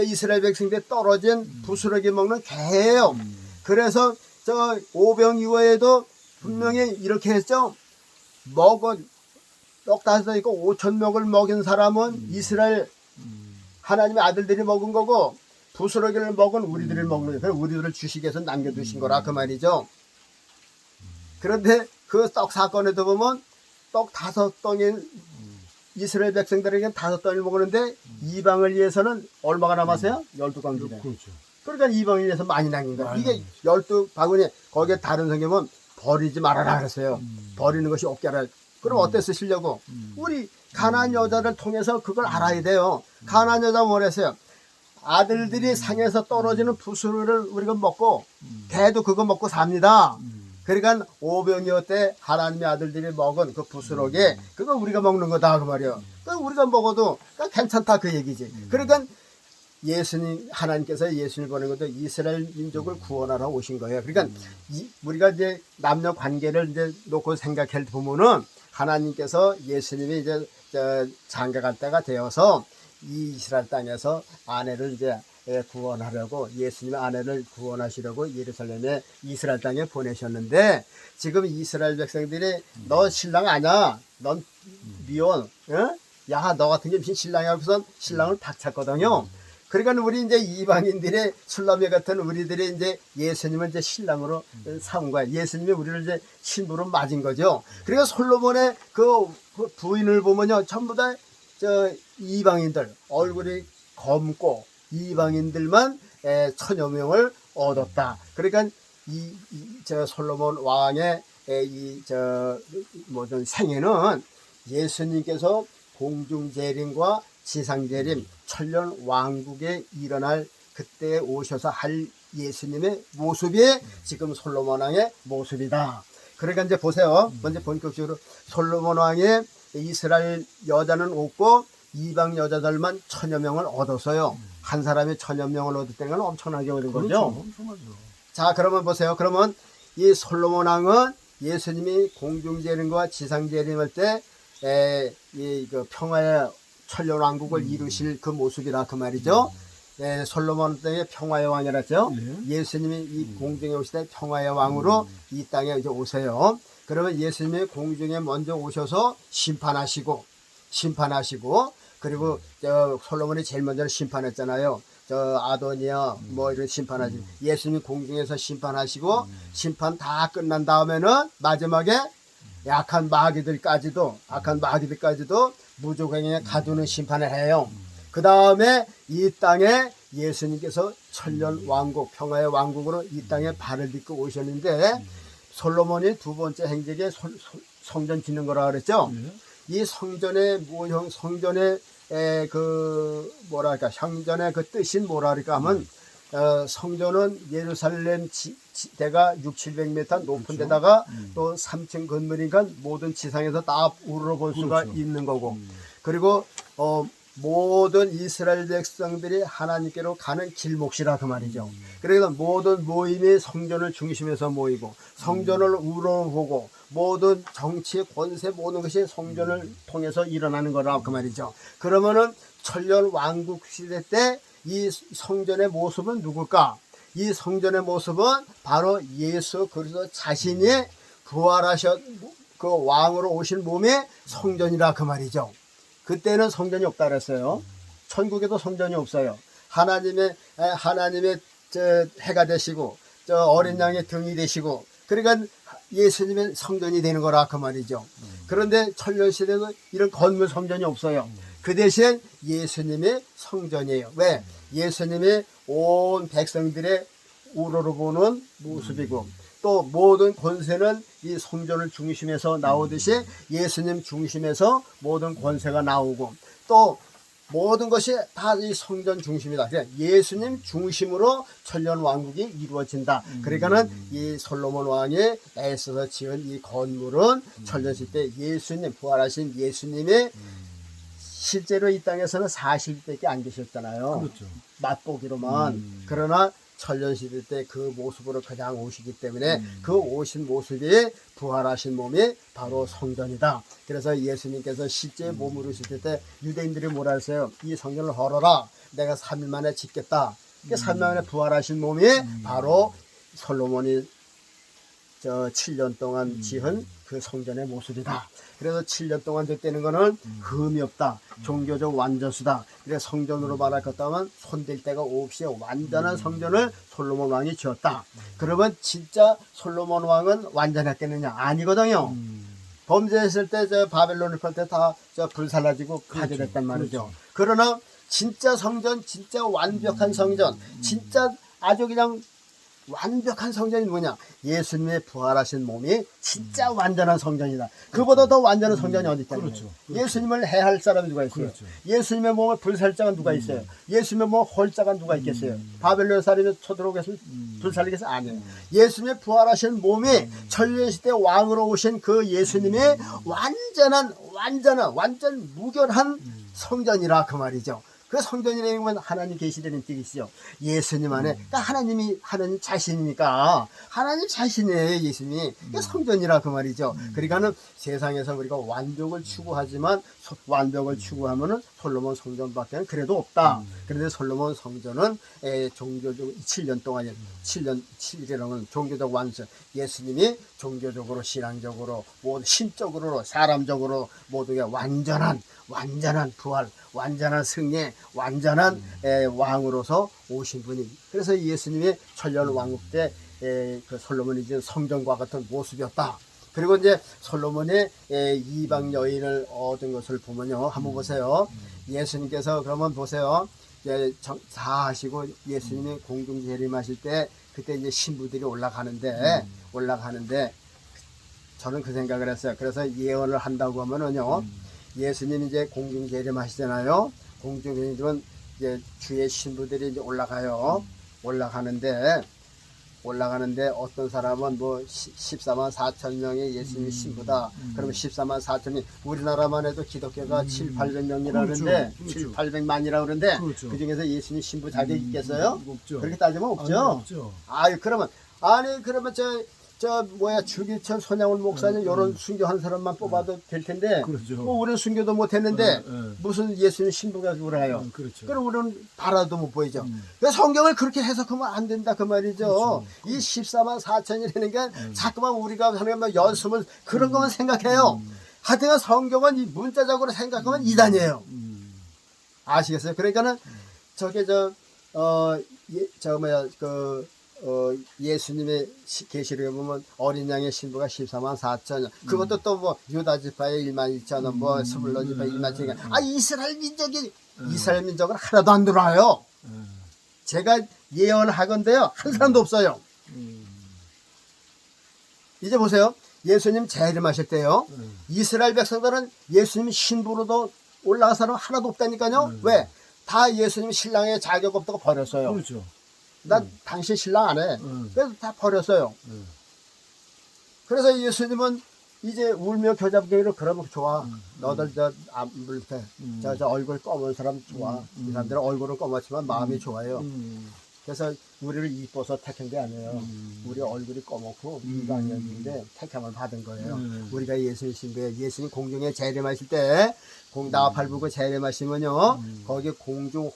이스라엘 백성들이 떨어진 부스러기 먹는 개예요. 그래서 오병 이후에도 분명히 이렇게 했죠. 떡 5 있고 5,000명을 먹인 사람은 이스라엘 하나님의 아들들이 먹은 거고 부스러기를 먹은 우리들이 먹는 거예요. 우리들을 주식에서 남겨두신 거라 그 말이죠. 그런데 그 떡 사건에도 보면 떡 5덩이 이스라엘 백성들에게 5덩이를 먹었는데 이방을 위해서는 얼마가 남았어요? 12광주래. 그렇죠. 그러니까 이방을 위해서 많이 남긴 거야. 이게 12바구니 거기에 다른 성경은 버리지 말아라 그랬어요. 버리는 것이 없게 하라. 그럼 어때 쓰시려고? 우리 가나안 여자를 통해서 그걸 알아야 돼요. 가나안 여자 뭐랬어요? 아들들이 상에서 떨어지는 부스러기를 우리가 먹고 개도 그거 먹고 삽니다. 그러니까 오병이어 때 하나님의 아들들이 먹은 그 부스러기 그거 우리가 먹는 거다 그 말이야. 그 우리가 먹어도 괜찮다 그 얘기지. 그러니까 예수님 하나님께서 예수님을 보낸 것도 이스라엘 민족을 구원하러 오신 거예요. 그러니까 우리가 이제 남녀 관계를 이제 놓고 생각해 보면은 하나님께서 예수님이 이제 장가 갈 때가 되어서 이 이스라엘 땅에서 아내를 이제 구원하려고 예수님의 아내를 구원하시려고 예루살렘에 이스라엘 땅에 보내셨는데 지금 이스라엘 백성들이 너 신랑 아니야, 넌 미혼, 야 너 같은 게 무슨 신랑이야 하고선 신랑을 박찼거든요. 그러니까 우리 이제 이방인들의 술라미 같은 우리들이 이제 예수님을 이제 신랑으로 삼은 거야. 예수님이 우리를 이제 신부로 맞은 거죠. 그러니까 솔로몬의 그 부인을 보면요, 전부 다 이방인들 얼굴이 검고 이방인들만 1000여 명을 얻었다. 그러니까 저 솔로몬 왕의 모든 생애는 예수님께서 공중재림과 지상재림 천년 왕국에 일어날 그때 오셔서 할 예수님의 모습이 지금 솔로몬 왕의 모습이다. 그러니까 이제 보세요. 먼저 본격적으로 솔로몬 왕의 이스라엘 여자는 없고 이방 여자들만 1000여 명을 얻었어요. 한 사람이 1000여 명을 얻었다는 건 엄청나게 얻은 거죠. 그렇죠. 엄청나죠. 자, 그러면 보세요. 그러면 이 솔로몬 왕은 예수님이 공중재림과 지상재림할 때 그 평화의 천년 왕국을 이루실 그 모습이라 그 말이죠. 솔로몬 때의 평화의 왕이라죠. 예수님이 이 공중에 오실 때 평화의 왕으로 이 땅에 이제 오세요. 그러면 예수님이 공중에 먼저 오셔서 심판하시고 그리고 솔로몬이 제일 먼저 심판했잖아요. 아도니아 뭐 이런 심판하지. 예수님이 공중에서 심판하시고 심판 다 끝난 다음에는 마지막에 악한 마귀들까지도 무조건에 가두는 심판을 해요. 그 다음에 이 땅에 예수님께서 천년 왕국, 평화의 왕국으로 이 땅에 발을 딛고 오셨는데 솔로몬이 두 번째 행적에 성전 짓는 거라 그랬죠. 이 성전의 모형, 성전의 성전의 그 뜻인 뭐랄까 하면 성전은 예루살렘 대가 600-700m 높은 그렇죠. 데다가 또 3층 건물이니까 모든 지상에서 다 우러볼 수가 그렇죠. 있는 거고 그리고 모든 이스라엘 백성들이 하나님께로 가는 길목이라 그 말이죠. 그래서 모든 모임이 성전을 중심에서 모이고 성전을 우러보고 모든 정치, 권세 모든 것이 성전을 통해서 일어나는 거라 그 말이죠. 그러면은 천년 왕국 시대 때 이 성전의 모습은 누굴까? 이 성전의 모습은 바로 예수 그리스도 자신이 부활하셔 그 왕으로 오신 몸이 성전이라 그 말이죠. 그때는 성전이 없다 그랬어요. 천국에도 성전이 없어요. 하나님의 해가 되시고 어린 양의 등이 되시고 그러니까 예수님의 성전이 되는 거라 그 말이죠. 그런데 천년 시대는 이런 건물 성전이 없어요. 그 대신 예수님의 성전이에요. 왜? 예수님이 온 백성들의 우러러보는 모습이고 또 모든 권세는 이 성전을 중심에서 나오듯이 예수님 중심에서 모든 권세가 나오고 또 모든 것이 다 이 성전 중심이다. 그러니까 예수님 중심으로 천년 왕국이 이루어진다. 그러니까는 이 솔로몬 왕이 애써서 지은 이 건물은 천년 시대 예수님 부활하신 예수님이 실제로 이 땅에서는 40일밖에 안 계셨잖아요. 그렇죠. 맛보기로만. 그러나 천년시대 때 그 모습으로 그냥 오시기 때문에 그 오신 모습이 부활하신 몸이 바로 성전이다. 그래서 예수님께서 실제 몸으로 오실 때 유대인들이 뭐라 했어요? 이 성전을 헐어라. 내가 3일 만에 짓겠다. 3일 만에 부활하신 몸이 바로 솔로몬이 7년 동안 지은 그 성전의 모습이다. 그래서 7년 동안 됐다는 거는 흠이 없다. 종교적 완전수다. 그래서 성전으로 말할 것 하면 손댈 데가 없이 완전한 성전을 솔로몬 왕이 지었다. 그러면 진짜 솔로몬 왕은 완전했겠느냐? 아니거든요. 범죄했을 때 바벨론을 팔 때 다 불살라지고 파괴됐단 말이죠. 그러나 진짜 성전, 진짜 완벽한 성전, 진짜 아주 그냥 완벽한 성전이 뭐냐? 예수님의 부활하신 몸이 진짜 완전한 성전이다. 그보다 더 완전한 성전이 어디 있잖아요. 그렇죠. 그렇죠. 예수님을 해할 사람이 누가 있어요? 그렇죠. 예수님의 몸을 불살 자가 누가 있어요? 예수님의 몸을 홀 자가 누가 있겠어요? 바벨론 사람이 쳐들어오겠어요? 불살리겠어요? 아니에요. 예수님의 부활하신 몸이 천년시대 왕으로 오신 그 예수님의 완전 무결한 성전이라 그 말이죠. 그 성전이라는 건 하나님 계시되는 뜻이죠. 예수님 안에, 그러니까 하나님 자신이니까, 하나님 자신이에요, 예수님이. 그게 성전이라 그 말이죠. 그러니까는 세상에서 우리가 완벽을 추구하지만, 완벽을 추구하면은 솔로몬 성전밖에 그래도 없다. 그런데 솔로몬 성전은 종교적 7년 동안, 7개령은 종교적 완성. 예수님이 종교적으로, 신앙적으로, 모두 신적으로, 사람적으로 모두에 완전한 부활, 완전한 승리, 완전한 왕으로서 오신 분이. 그래서 예수님이 천년 왕국 때 그 솔로몬이 지은 성전과 같은 모습이었다. 그리고 이제 솔로몬의 이방 여인을 얻은 것을 보면요, 한번 보세요. 예수님께서 그러면 보세요. 이제 다 하시고 예수님이 공중 재림하실 때 그때 이제 신부들이 올라가는데 저는 그 생각을 했어요. 그래서 예언을 한다고 하면은요. 예수님이 이제 공중 재림하시잖아요. 공중 재림은 이제 주의 신부들이 이제 올라가요. 올라가는데 어떤 사람은 뭐 14만 4천 명의 예수님의 신부다. 그러면 14만 4천이 우리나라만 해도 기독교가 7, 800명이라는데 그렇죠. 7, 800만이라고 그러는데 그렇죠. 그 중에서 예수님 신부 자격이 있겠어요? 없죠. 그렇게 따지면 없죠. 없죠. 그러면 주기철 손양훈 목사님 이런 순교한 사람만 뽑아도 될 텐데 그렇죠. 뭐 우리는 순교도 못 했는데 네. 무슨 예수님 신부가 그래요. 그렇죠. 그럼 우리는 바라도 못 보이죠. 그래서 성경을 그렇게 해석하면 안 된다 그 말이죠. 그렇죠. 이 14만 4천이라는 게 자꾸만 우리가 하는 뭐 연습을 그런 것만 생각해요. 하여튼 성경은 이 문자적으로 생각하면 이단이에요. 아시겠어요? 그러니까는 예수님의 계시록에 보면 어린 양의 신부가 14만 4천 명. 그것도 또 뭐 유다 지파의 1만 2천 원, 뭐 스불론 지파 1만 2천 원. 이스라엘 민족은 하나도 안 들어와요. 제가 예언을 하건데요, 한 사람도 없어요. 이제 보세요. 예수님 재림하실 때요, 이스라엘 백성들은 예수님 신부로도 올라간 사람 하나도 없다니까요. 왜? 다 예수님 신랑의 자격 없다고 버렸어요. 그렇죠. 나 당신 신랑 안 해. 그래서 다 버렸어요. 그래서 예수님은 이제 울며 겨잡기로 그러면 좋아. 너들 저 얼굴 검은 사람 좋아. 이 사람들은 얼굴은 검었지만 마음이 좋아요. 그래서 우리를 이뻐서 택한 게 아니에요. 우리 얼굴이 검었고 이방인인데 택함을 받은 거예요. 우리가 예수님 신부에 예수님 공중에 재림하실 때 나팔 불고 재림하시면요, 거기 공중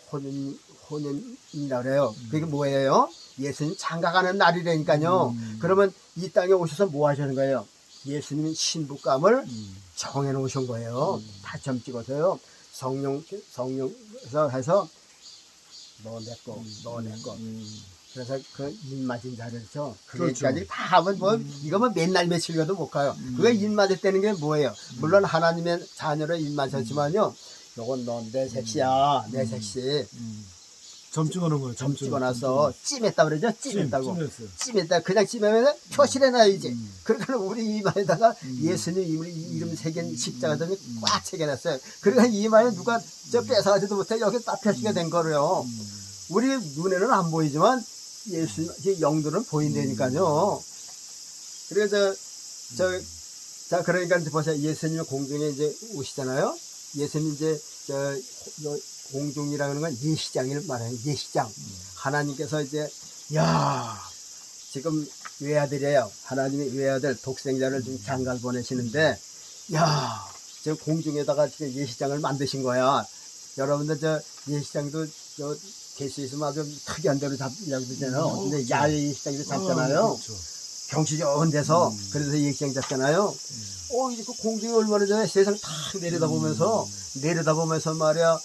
혼인이라 그래요. 그게 뭐예요? 예수님 장가가는 날이라니까요. 그러면 이 땅에 오셔서 뭐 하시는 거예요? 예수님 신부감을 정해 놓으신 거예요. 다 점 찍어서요. 성령에서 해서 너 내 거, 너 내 거. 그래서 그 입맞은 자리죠. 그게까지 그렇죠. 다 하면 뭐 이거 뭐 맨날 며칠 가도 못 가요. 그게 입맞았다는 게 뭐예요? 물론 하나님의 자녀를 입맞았지만요. 요건 너 내 색시야, 내 색시. 점 찍어놓은 거예요. 점 찍어놔서 찜했다 그러죠? 찜했다고. 찜했어요. 찜했다. 그냥 찜하면 표시해놔야지. 그러니까 우리 이마에다가 예수님 이름 새긴 십자가점이 꽉 새겨놨어요. 그러니까 이마에 누가 뺏어가지도 못해 여기 딱 표시가 된 거래요. 우리 눈에는 안 보이지만 예수님 영들은 보인다니까요. 그래서 그러니까 이제 보세요. 예수님이 공중에 이제 오시잖아요. 예수님 이제 공중이라는 건 예시장을 말해요. 예시장. 하나님께서 이제 지금 외아들이에요. 하나님의 외아들 독생자를 지금 장가를 보내시는데 저 공중에다가 지금 예시장을 만드신 거야. 여러분들 저 예시장도 될 수 있으면 아주 특이한 데로 잡냐고 그러잖아요. 근데 야외 예시장도 잡잖아요. 그렇죠. 경치 좋은 데서. 그래서 예시장 잡잖아요. 이제 그 공중에 얼마나 전에 세상 탁 내려다보면서 말이야.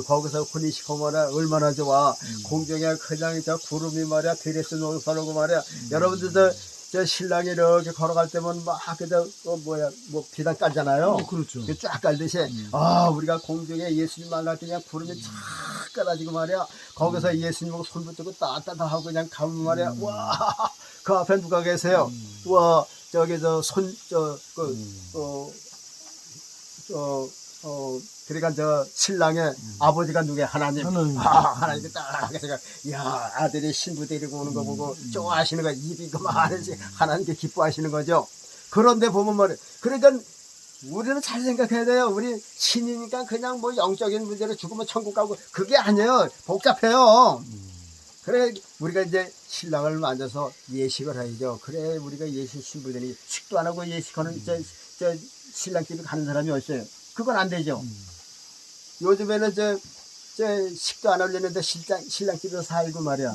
거기서 군이 시커머라 얼마나 좋아. 공중에 그냥 저 구름이 말이야. 드레스 노선하고 말이야. 여러분들 저 신랑이 이렇게 걸어갈 때면 막 비단 깔잖아요. 그렇죠. 쫙 깔듯이 우리가 공중에 예수님 만날 때 그냥 구름이 쫙 시끄러지고 말이야. 거기서 예수님하고 손 붙들고 따따하고 그냥 가면 말이야. 와, 그 앞에 누가 계세요? 와, 저기 그러니까 저 신랑의 아버지가 누구야? 하나님. 하나님이 딱 그래서 야, 아들이 신부 데리고 오는 거 보고 좋아하시는 거, 입이 그만하지 하나님께 기뻐하시는 거죠. 그런데 보면 말이야. 그러니까 우리는 잘 생각해야 돼요. 우리 신이니까 그냥 뭐 영적인 문제로 죽으면 천국 가고 그게 아니에요. 복잡해요. 그래 우리가 이제 신랑을 만져서 예식을 해야죠. 그래 우리가 예식 신부들이 식도 안 하고 예식하는 저 신랑집에 가는 사람이 어딨어요? 그건 안 되죠. 요즘에는 저 식도 안 하려는데 신랑집에서 살고 말이야.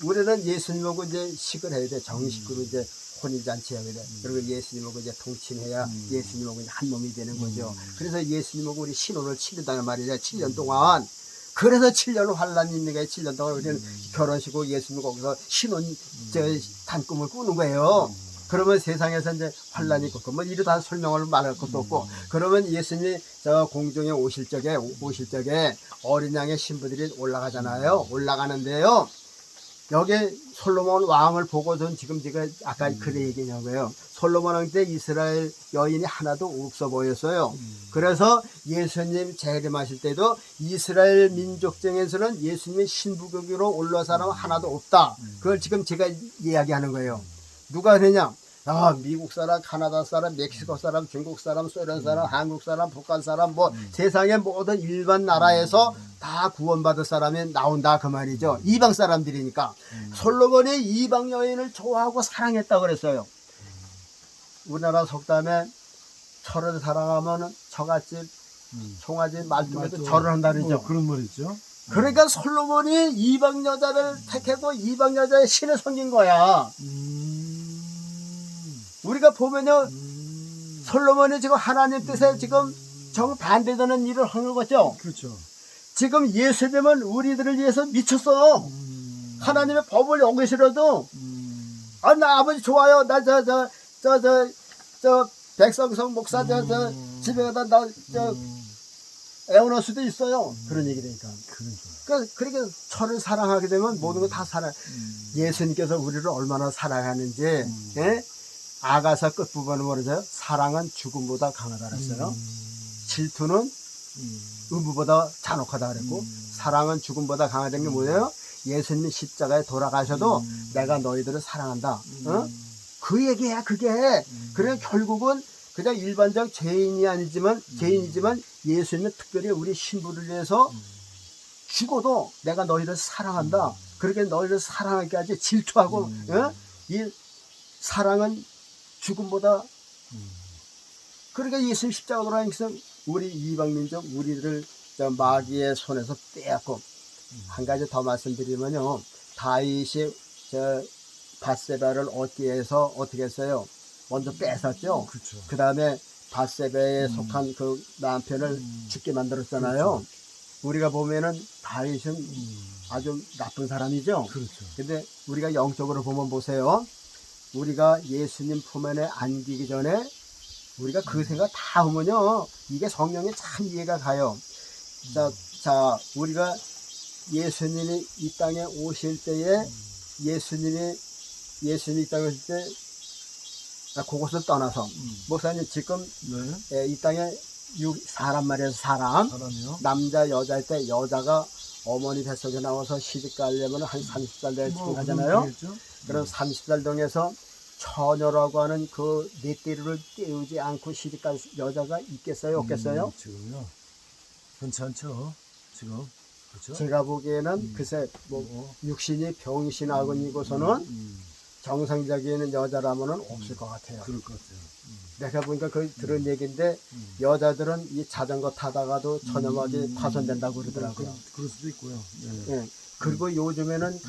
우리는 예수님하고 이제 식을 해야 돼. 정식으로 이제 혼인잔치 해야 돼. 그리고 예수님하고 이제 동침해야 예수님하고 이제 한 몸이 되는 거죠. 그래서 예수님하고 우리 신혼을 치른다는 말이죠. 7년 동안. 그래서 7년 환란이 있는 거예요. 7년 동안 우리는 결혼식고 예수님 거기서 신혼 단꿈을 꾸는 거예요. 그러면 세상에서 이제 환란이 있고 뭐 이루 다 설명을 말할 것도 없고 그러면 예수님이 저 공중에 오실 적에 어린 양의 신부들이 올라가잖아요. 올라가는데요. 여기 솔로몬 왕을 보고선 지금 제가 아까 그래 얘기한 거예요. 솔로몬 왕 때 이스라엘 여인이 하나도 없어 보였어요. 그래서 예수님 재림하실 때도 이스라엘 민족 중에서는 예수님의 신부격으로 올라온 사람은 하나도 없다. 그걸 지금 제가 이야기하는 거예요. 누가 되냐? 아, 미국 사람, 카나다 사람, 멕시코 사람, 중국 사람, 소련 사람, 한국 사람, 북한 사람, 뭐 세상의 모든 일반 나라에서 다 구원받을 사람이 나온다 그 말이죠. 이방 사람들이니까. 솔로몬이 이방 여인을 좋아하고 사랑했다 그랬어요. 우리나라 속담에 철을 사랑하면 처갓집, 송아지 말뚝에도 절을 한다 그러죠. 그런 말이죠. 그러니까 솔로몬이 이방 여자를 택해도 이방 여자의 신을 섬긴 거야. 우리가 보면요, 솔로몬이 지금 하나님 뜻에 지금 정반대되는 일을 하는 거죠. 그렇죠. 지금 예수님은 우리들을 위해서 미쳤어. 하나님의 법을 어기시려도, 아, 나 아버지 좋아요. 나 백성성 목사 집에 가다 애원할 수도 있어요. 그런 얘기니까. 그러니까 저를 사랑하게 되면 모든 거 다 예수님께서 우리를 얼마나 사랑하는지, 예? 아가서 끝부분을 모르세요? 사랑은 죽음보다 강하다 그랬어요. 질투는 의무보다 잔혹하다 그랬고, 사랑은 죽음보다 강하다는 게 뭐예요? 예수님이 십자가에 돌아가셔도 내가 너희들을 사랑한다. 그 얘기야, 그게. 그래, 결국은 그냥 일반적 죄인이지만 예수님은 특별히 우리 신부를 위해서 죽어도 내가 너희를 사랑한다. 그렇게 너희를 사랑하기까지 질투하고, 이 사랑은 죽음보다. 그러니까 예수님 십자가 돌아가면서 우리 이방민족, 우리를 마귀의 손에서 빼앗고, 한 가지 더 말씀드리면요, 다윗이 밧세바를 얻기 위해서 어떻게 했어요? 먼저 뺏었죠. 그 다음에 밧세바에 속한 그 남편을 죽게 만들었잖아요. 우리가 보면은 다윗은 아주 나쁜 사람이죠. 근데 우리가 영적으로 보면 보세요. 우리가 예수님 품 안에 안기기 전에 우리가 그 생각 다 하면요, 이게 성령에 참 이해가 가요. 자, 우리가 예수님이 이 땅에 오실 때에 예수님이 이 땅에 오실 때 그곳을 떠나서 목사님 지금 이 땅에 사람 말이에요. 사람이요? 남자 여자일 때 여자가 어머니 뱃속에 나와서 시집 가려면 한 30살 될 때 가잖아요. 그럼 30살 동에서 처녀라고 하는 그 넷대리를 떼우지 않고 시집 갈 여자가 있겠어요? 없겠어요? 지금요? 그렇지 않죠. 지금. 그렇죠? 제가 보기에는 글쎄 육신이 병신하고니고서는 정상적인 여자라면은 없을 것 같아요. 그럴 것 같아요. 내가 보니까 그 들은 얘기인데 여자들은 이 자전거 타다가도 처녀막이 파손된다고 그러더라고요. 그럴 수도 있고요. 네. 그리고 요즘에는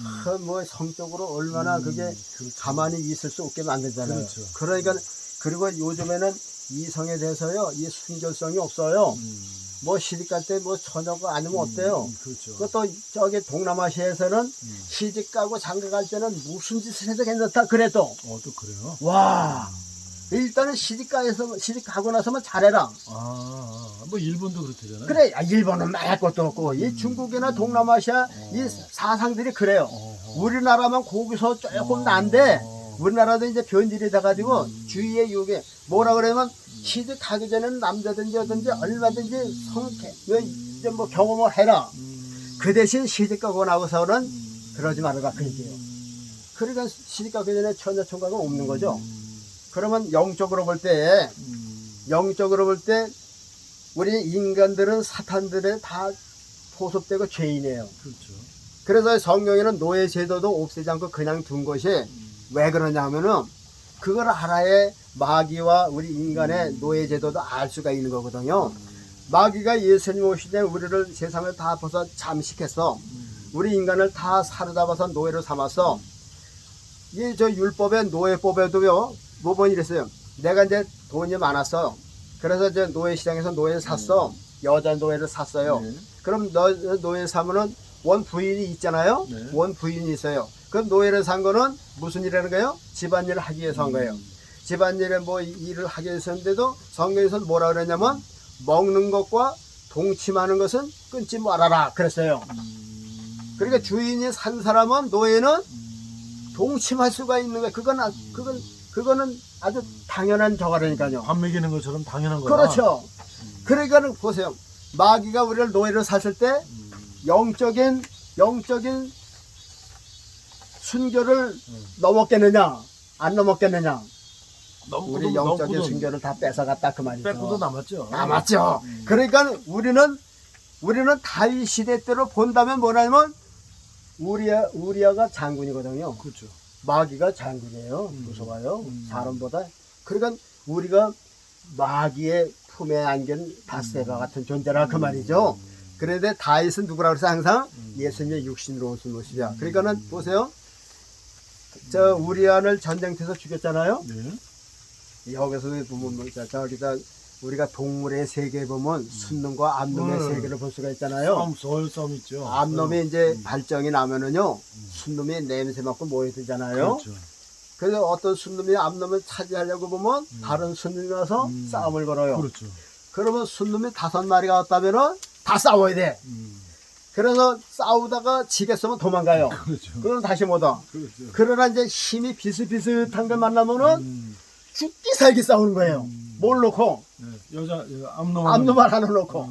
뭐 성적으로 얼마나 그게 가만히 있을 수 없게 만들잖아요. 그러니까 그리고 요즘에는 이성에 대해서요, 이 순결성이 없어요. 뭐 시집갈 때 뭐 처녀가 아니면 어때요? 그것도 저기 동남아시아에서는 시집 가고 장가 갈 때는 무슨 짓을 해도 괜찮다 그래도. 또 그래요? 와, 일단은 시집가고 나서만 잘해라. 뭐 일본도 그렇대잖아요. 그래, 일본은 말할 것도 없고, 이 중국이나 동남아시아 이 사상들이 그래요. 우리나라만 거기서 조금 난데, 우리나라도 이제 변질이 돼가지고, 주위에 요게, 뭐라 그러면, 시집 가기 전에는 남자든지 여든지 얼마든지 이제 뭐 경험을 해라. 그 대신 시집 가고 나서는 그러지 말아라. 그 얘기예요. 그러니까 시집 가기 전에 처녀총각은 없는 거죠. 그러면 영적으로 볼 때, 우리 인간들은 사탄들에 다 포섭되고 죄인이에요. 그렇죠. 그래서 성경에는 노예 제도도 없애지 않고 그냥 둔 것이 왜 그러냐 하면은 그걸 알아야 마귀와 우리 인간의 노예 제도도 알 수가 있는 거거든요. 마귀가 예수님 오실 때 우리를 세상을 다 벗어 잠식해서 우리 인간을 다 사로잡아서 노예로 삼아서 이 저 율법의 노예법에도요 모범이 이랬어요. 내가 이제 돈이 많았어. 그래서 이제 노예 시장에서 노예를 샀어. 여자 노예를 샀어요. 네. 그럼 노예 사면은 원 부인이 있잖아요. 네. 원 부인이 있어요. 그럼 노예를 산 거는 무슨 일이라는 거예요? 집안일을 하기 위해서 한 거예요. 집안일에 뭐 일을 하기 위해서 했는데도 성경에서는 뭐라 그랬냐면 먹는 것과 동침하는 것은 끊지 말아라 그랬어요. 그러니까 주인이 산 사람은 노예는 동침할 수가 있는 거예요. 그거는 아주 당연한 저거라니까요. 밥 먹이는 것처럼 당연한 거다. 그렇죠. 그러니까는 보세요. 마귀가 우리를 노예로 샀을 때 영적인 순교를 넘었겠느냐 안 넘었겠느냐. 우리 영적인 순교를 다 뺏어갔다 그 말이죠. 뺏고도 남았죠. 남았죠. 그러니까 우리는 다윗 시대 때로 본다면 뭐냐면 우리아가 장군이거든요. 그렇죠. 마귀가 장군이에요. 무서워요. 사람보다. 그러니까 우리가 마귀의 품에 안긴 바세바 같은 존재라 그 말이죠. 그런데 다윗은 누구라 그래서 항상 예수님의 육신으로 오신 모습이야. 그러니까는 보세요. 저 우리아를 전쟁터에서 죽였잖아요. 네. 여기서 보면 저기다 우리가 동물의 세계에 보면 순놈과 암놈의 세계를 볼 수가 있잖아요. 싸움 있죠. 암놈이 이제 발정이 나면은요, 순놈이 냄새 맡고 모여들잖아요. 그렇죠. 그래서 어떤 순놈이 암놈을 차지하려고 보면 다른 순놈이 와서 싸움을 걸어요. 그렇죠. 그러면 순놈이 5마리가 왔다면은 다 싸워야 돼. 그래서 싸우다가 지겠으면 도망가요. 그렇죠. 그럼 다시 못 와. 그렇죠. 그러나 이제 힘이 비슷비슷한 걸 만나면은 죽기 살기 싸우는 거예요. 뭘 놓고? 네. 여자 암놈 암놈을 하나 놓고.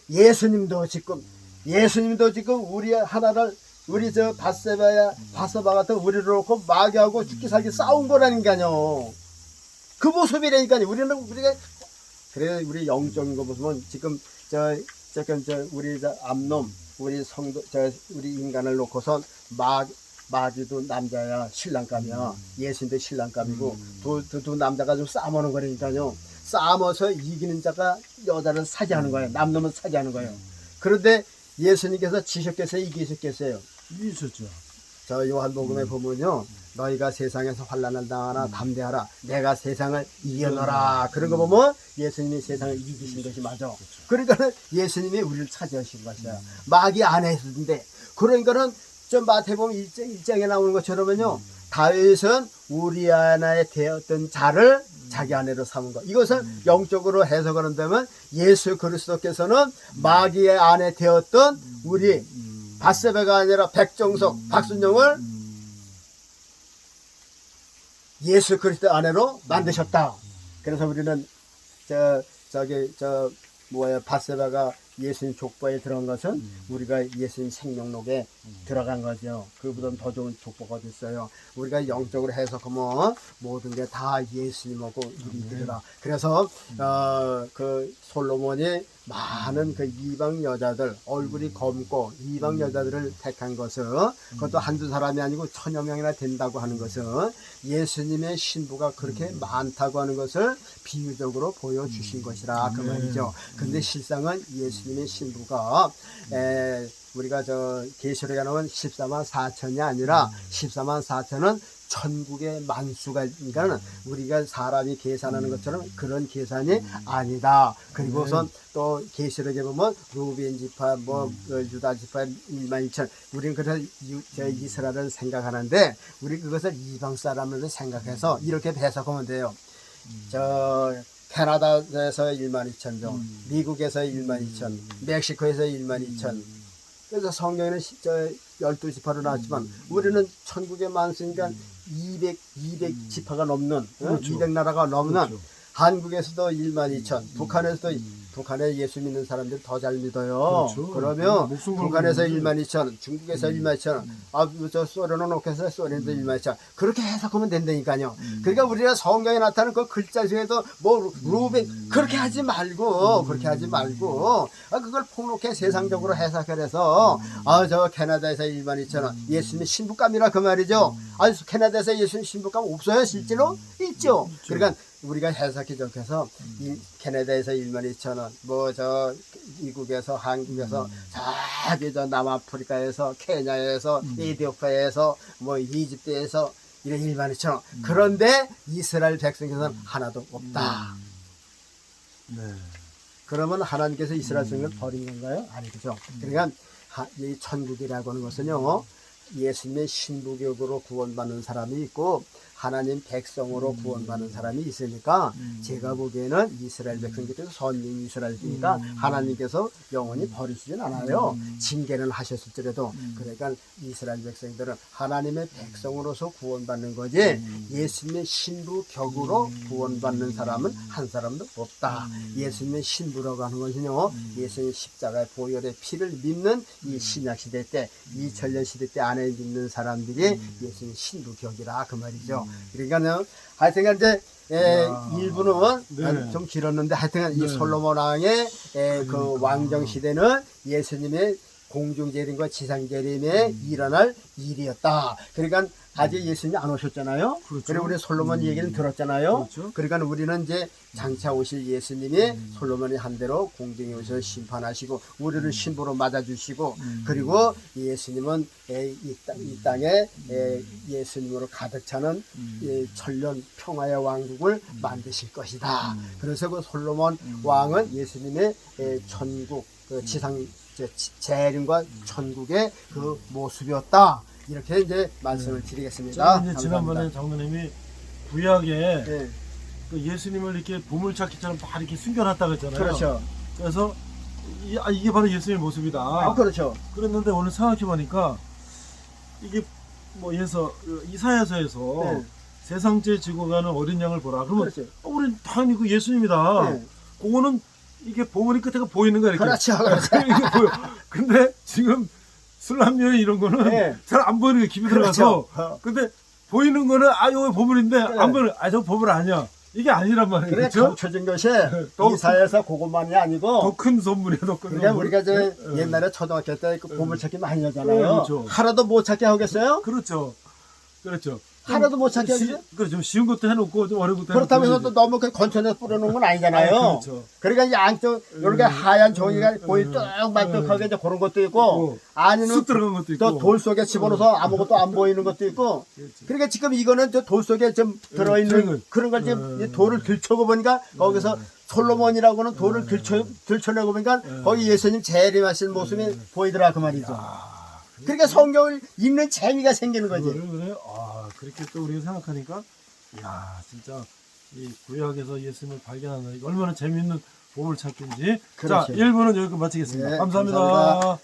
예수님도 지금 우리 저 바세바 같은 우리를 놓고 마귀하고 죽기 살기 싸운 거라니까요. 그 모습이라니까요. 우리가 그래 우리 영적인 거 보면 지금 우리 암놈 우리 성도 우리 인간을 놓고선 마귀도 남자야 신랑감이야. 예수님도 신랑감이고 두 남자가 좀 싸우는 거라니까요. 싸워서 이기는 자가 여자를 사지하는 거예요. 남놈은 사지하는 거예요. 그런데 예수님께서 지셨겠어요? 이기셨겠어요? 이기셨죠. 저 요한복음에 보면요. 너희가 세상에서 환난을 당하나 담대하라. 내가 세상을 이겨노라. 그런 거 보면 예수님이 세상을 이기신 것이 맞아. 그러니까 예수님이 우리를 차지하신 것이야. 마귀 안에 있는데 그러니까는 저 마태복음 1장에 나오는 것처럼은요. 다윗은 우리 안에 되었던 자를 자기 아내로 삼은 것. 이것을 영적으로 해석하는다면 예수 그리스도께서는 마귀의 안에 되었던 우리 바세바가 아니라 백정석, 박순영을 예수 그리스도 안에로 만드셨다. 그래서 우리는 바세바가 예수님 족보에 들어간 것은 우리가 예수님 생명록에 들어간 거죠. 그보다는 더 좋은 족보가 어디 있어요. 우리가 영적으로 해석하면 모든 게 다 예수님하고 우리들이라. 그래서 그 솔로몬이 많은 그 이방 여자들 얼굴이 검고 이방 여자들을 택한 것은 그것도 한두 사람이 아니고 1000여 명이나 된다고 하는 것은 예수님의 신부가 그렇게 많다고 하는 것을 비유적으로 보여주신 것이라 그 말이죠. 근데 실상은 예수님의 신부가 우리가 계시록에 나오는 14만 4천이 아니라 14만 4천은 천국의 만수가 그러니까 우리가 사람이 계산하는 것처럼 그런 계산이 아니다. 그리고선 또 계시록에 보면 루벤 지파 유다 지파 1만 2천 우리는 그래서 이스라엘을 생각하는데 우리 그것을 이방 사람으로 생각해서 이렇게 해석하면 돼요. 저 캐나다에서 12,000종, 미국에서 12,000, 멕시코에서 12,000. 그래서 성경에는 12지파로 나왔지만 우리는 천국에 많으니까 200지파가 넘는 그렇죠. 200나라가 넘는 그렇죠. 한국에서도 12,000, 북한에서도 북한에 예수 믿는 사람들 더 잘 믿어요. 그렇죠. 그러면 목숨 걸고 북한에서 믿는데. 12,000, 중국에서 12,000, 저 소련은 오케서 소련도 12,000 그렇게 해석하면 된다니까요. 그러니까 우리가 성경에 나타나는 그 글자 중에도 뭐 루벤 그렇게 하지 말고 그걸 폭넓게 세상적으로 해석을 해서 저 캐나다에서 12,000원 예수님 신부감이라 그 말이죠. 캐나다에서 예수님 신부감 없어요 실제로? 있죠. 그러니까 우리가 해석해 적혀서 캐나다에서 12,000원, 뭐 저 미국에서 한국에서 저기 저 남아프리카에서 케냐에서 에티오피아에서 뭐 이집트에서 이런 12,000원. 그런데 이스라엘 백성에서는 하나도 없다. 네. 그러면 하나님께서 이스라엘 백성을 버린 건가요? 아니죠. 그러니까 이 천국이라고 하는 것은요, 예수님의 신부격으로 구원받는 사람이 있고 하나님 백성으로 구원받는 사람이 있으니까 제가 보기에는 이스라엘 백성들께서 선민 이스라엘이니까 하나님께서 영원히 버리시진 않아요. 징계는 하셨을지라도. 그러니까 이스라엘 백성들은 하나님의 백성으로서 구원받는 거지 예수님의 신부격으로 구원받는 사람은 한 사람도 없다. 예수님의 신부라고 하는 것은요, 예수님 십자가의 보혈의 피를 믿는 이 신약 시대 때 2000년 시대 때 안에 있는 사람들이 예수님 신부격이라 그 말이죠. 그러니까요, 하여튼 이제 일부는 네. 좀 길었는데 하여튼 이 네. 솔로몬 왕의 그 왕정 시대는 예수님의 공중 재림과 지상 재림에 일어날 일이었다. 그러니까 아직 예수님이 안 오셨잖아요. 그렇죠. 그리고 우리 솔로몬 얘기는 들었잖아요. 그렇죠. 그러니까 우리는 이제 장차 오실 예수님이 솔로몬이 한 대로 공중에 오셔서 심판하시고 우리를 신부로 맞아주시고 그리고 예수님은 이 땅에 예수님으로 가득 차는 천년 평화의 왕국을 만드실 것이다. 그래서 그 솔로몬 왕은 예수님의 천국 그 지상 재림과 천국의 그 모습이었다. 이렇게 이제 말씀을 드리겠습니다. 이제 지난번에 장로님이 구약에 네. 그 예수님을 이렇게 보물찾기처럼 다 이렇게 숨겨놨다고 했잖아요. 그렇죠. 그래서 이게 바로 예수님의 모습이다. 그렇죠. 그랬는데 오늘 생각해보니까 이게 뭐 이사야서에서 네. 세상째 지고 가는 어린 양을 보라. 그러면 그렇지. 우린 당연히 그 예수님이다. 네. 그거는 이게 봉우리 끝에가 보이는 거야. 이렇게. 그렇죠. 그렇죠. 이게 보여. 근데 지금 술람녀 이런 거는 네. 잘 안 보이는 게 깊이 그렇죠. 들어가서 근데 보이는 거는 이거 보물인데 그래. 안 보이는 저 보물 아니야. 이게 아니란 말이에요. 그래 그렇죠? 감춰진 것이 더 이사야서 그것만이 아니고 더 큰 선물이야, 더 큰 그러니까 선물. 우리가 저 네. 옛날에 초등학교 때 그 보물찾기 많이 하잖아요. 그렇죠. 하나도 못 찾게 하겠어요? 그렇죠. 하나도 못 찾게 하겠어요? 그래, 좀 쉬운 것도 해놓고 좀 어려운 것도 그렇다면서 해놓고 또 너무 그 건천에서 뿌려놓은 건 아니잖아요. 그렇죠. 그러니까 양쪽 이렇게 하얀 종이가 보이 뚝말뚝하게 이제 그런 것도 있고 아니면 쑥 들어간 것도 있고. 또 돌 속에 집어넣어서 아무것도 안 보이는 것도 있고 그러니까 지금 이거는 저 돌 속에 좀 들어있는 그런 걸 지금 이 돌을 들춰고 보니까 거기서 솔로몬이라고는 돌을 들춰내고 보니까 거기 예수님 재림하신 모습이 보이더라 그 말이죠. 그러니까 성경을 읽는 재미가 생기는 거지. 그래. 그렇게 또 우리가 생각하니까, 이야, 진짜, 이 구약에서 예수님을 발견하는, 이게 얼마나 재미있는 보물 찾기인지. 그렇죠. 자, 1부는 여기까지 마치겠습니다. 네, 감사합니다. 감사합니다.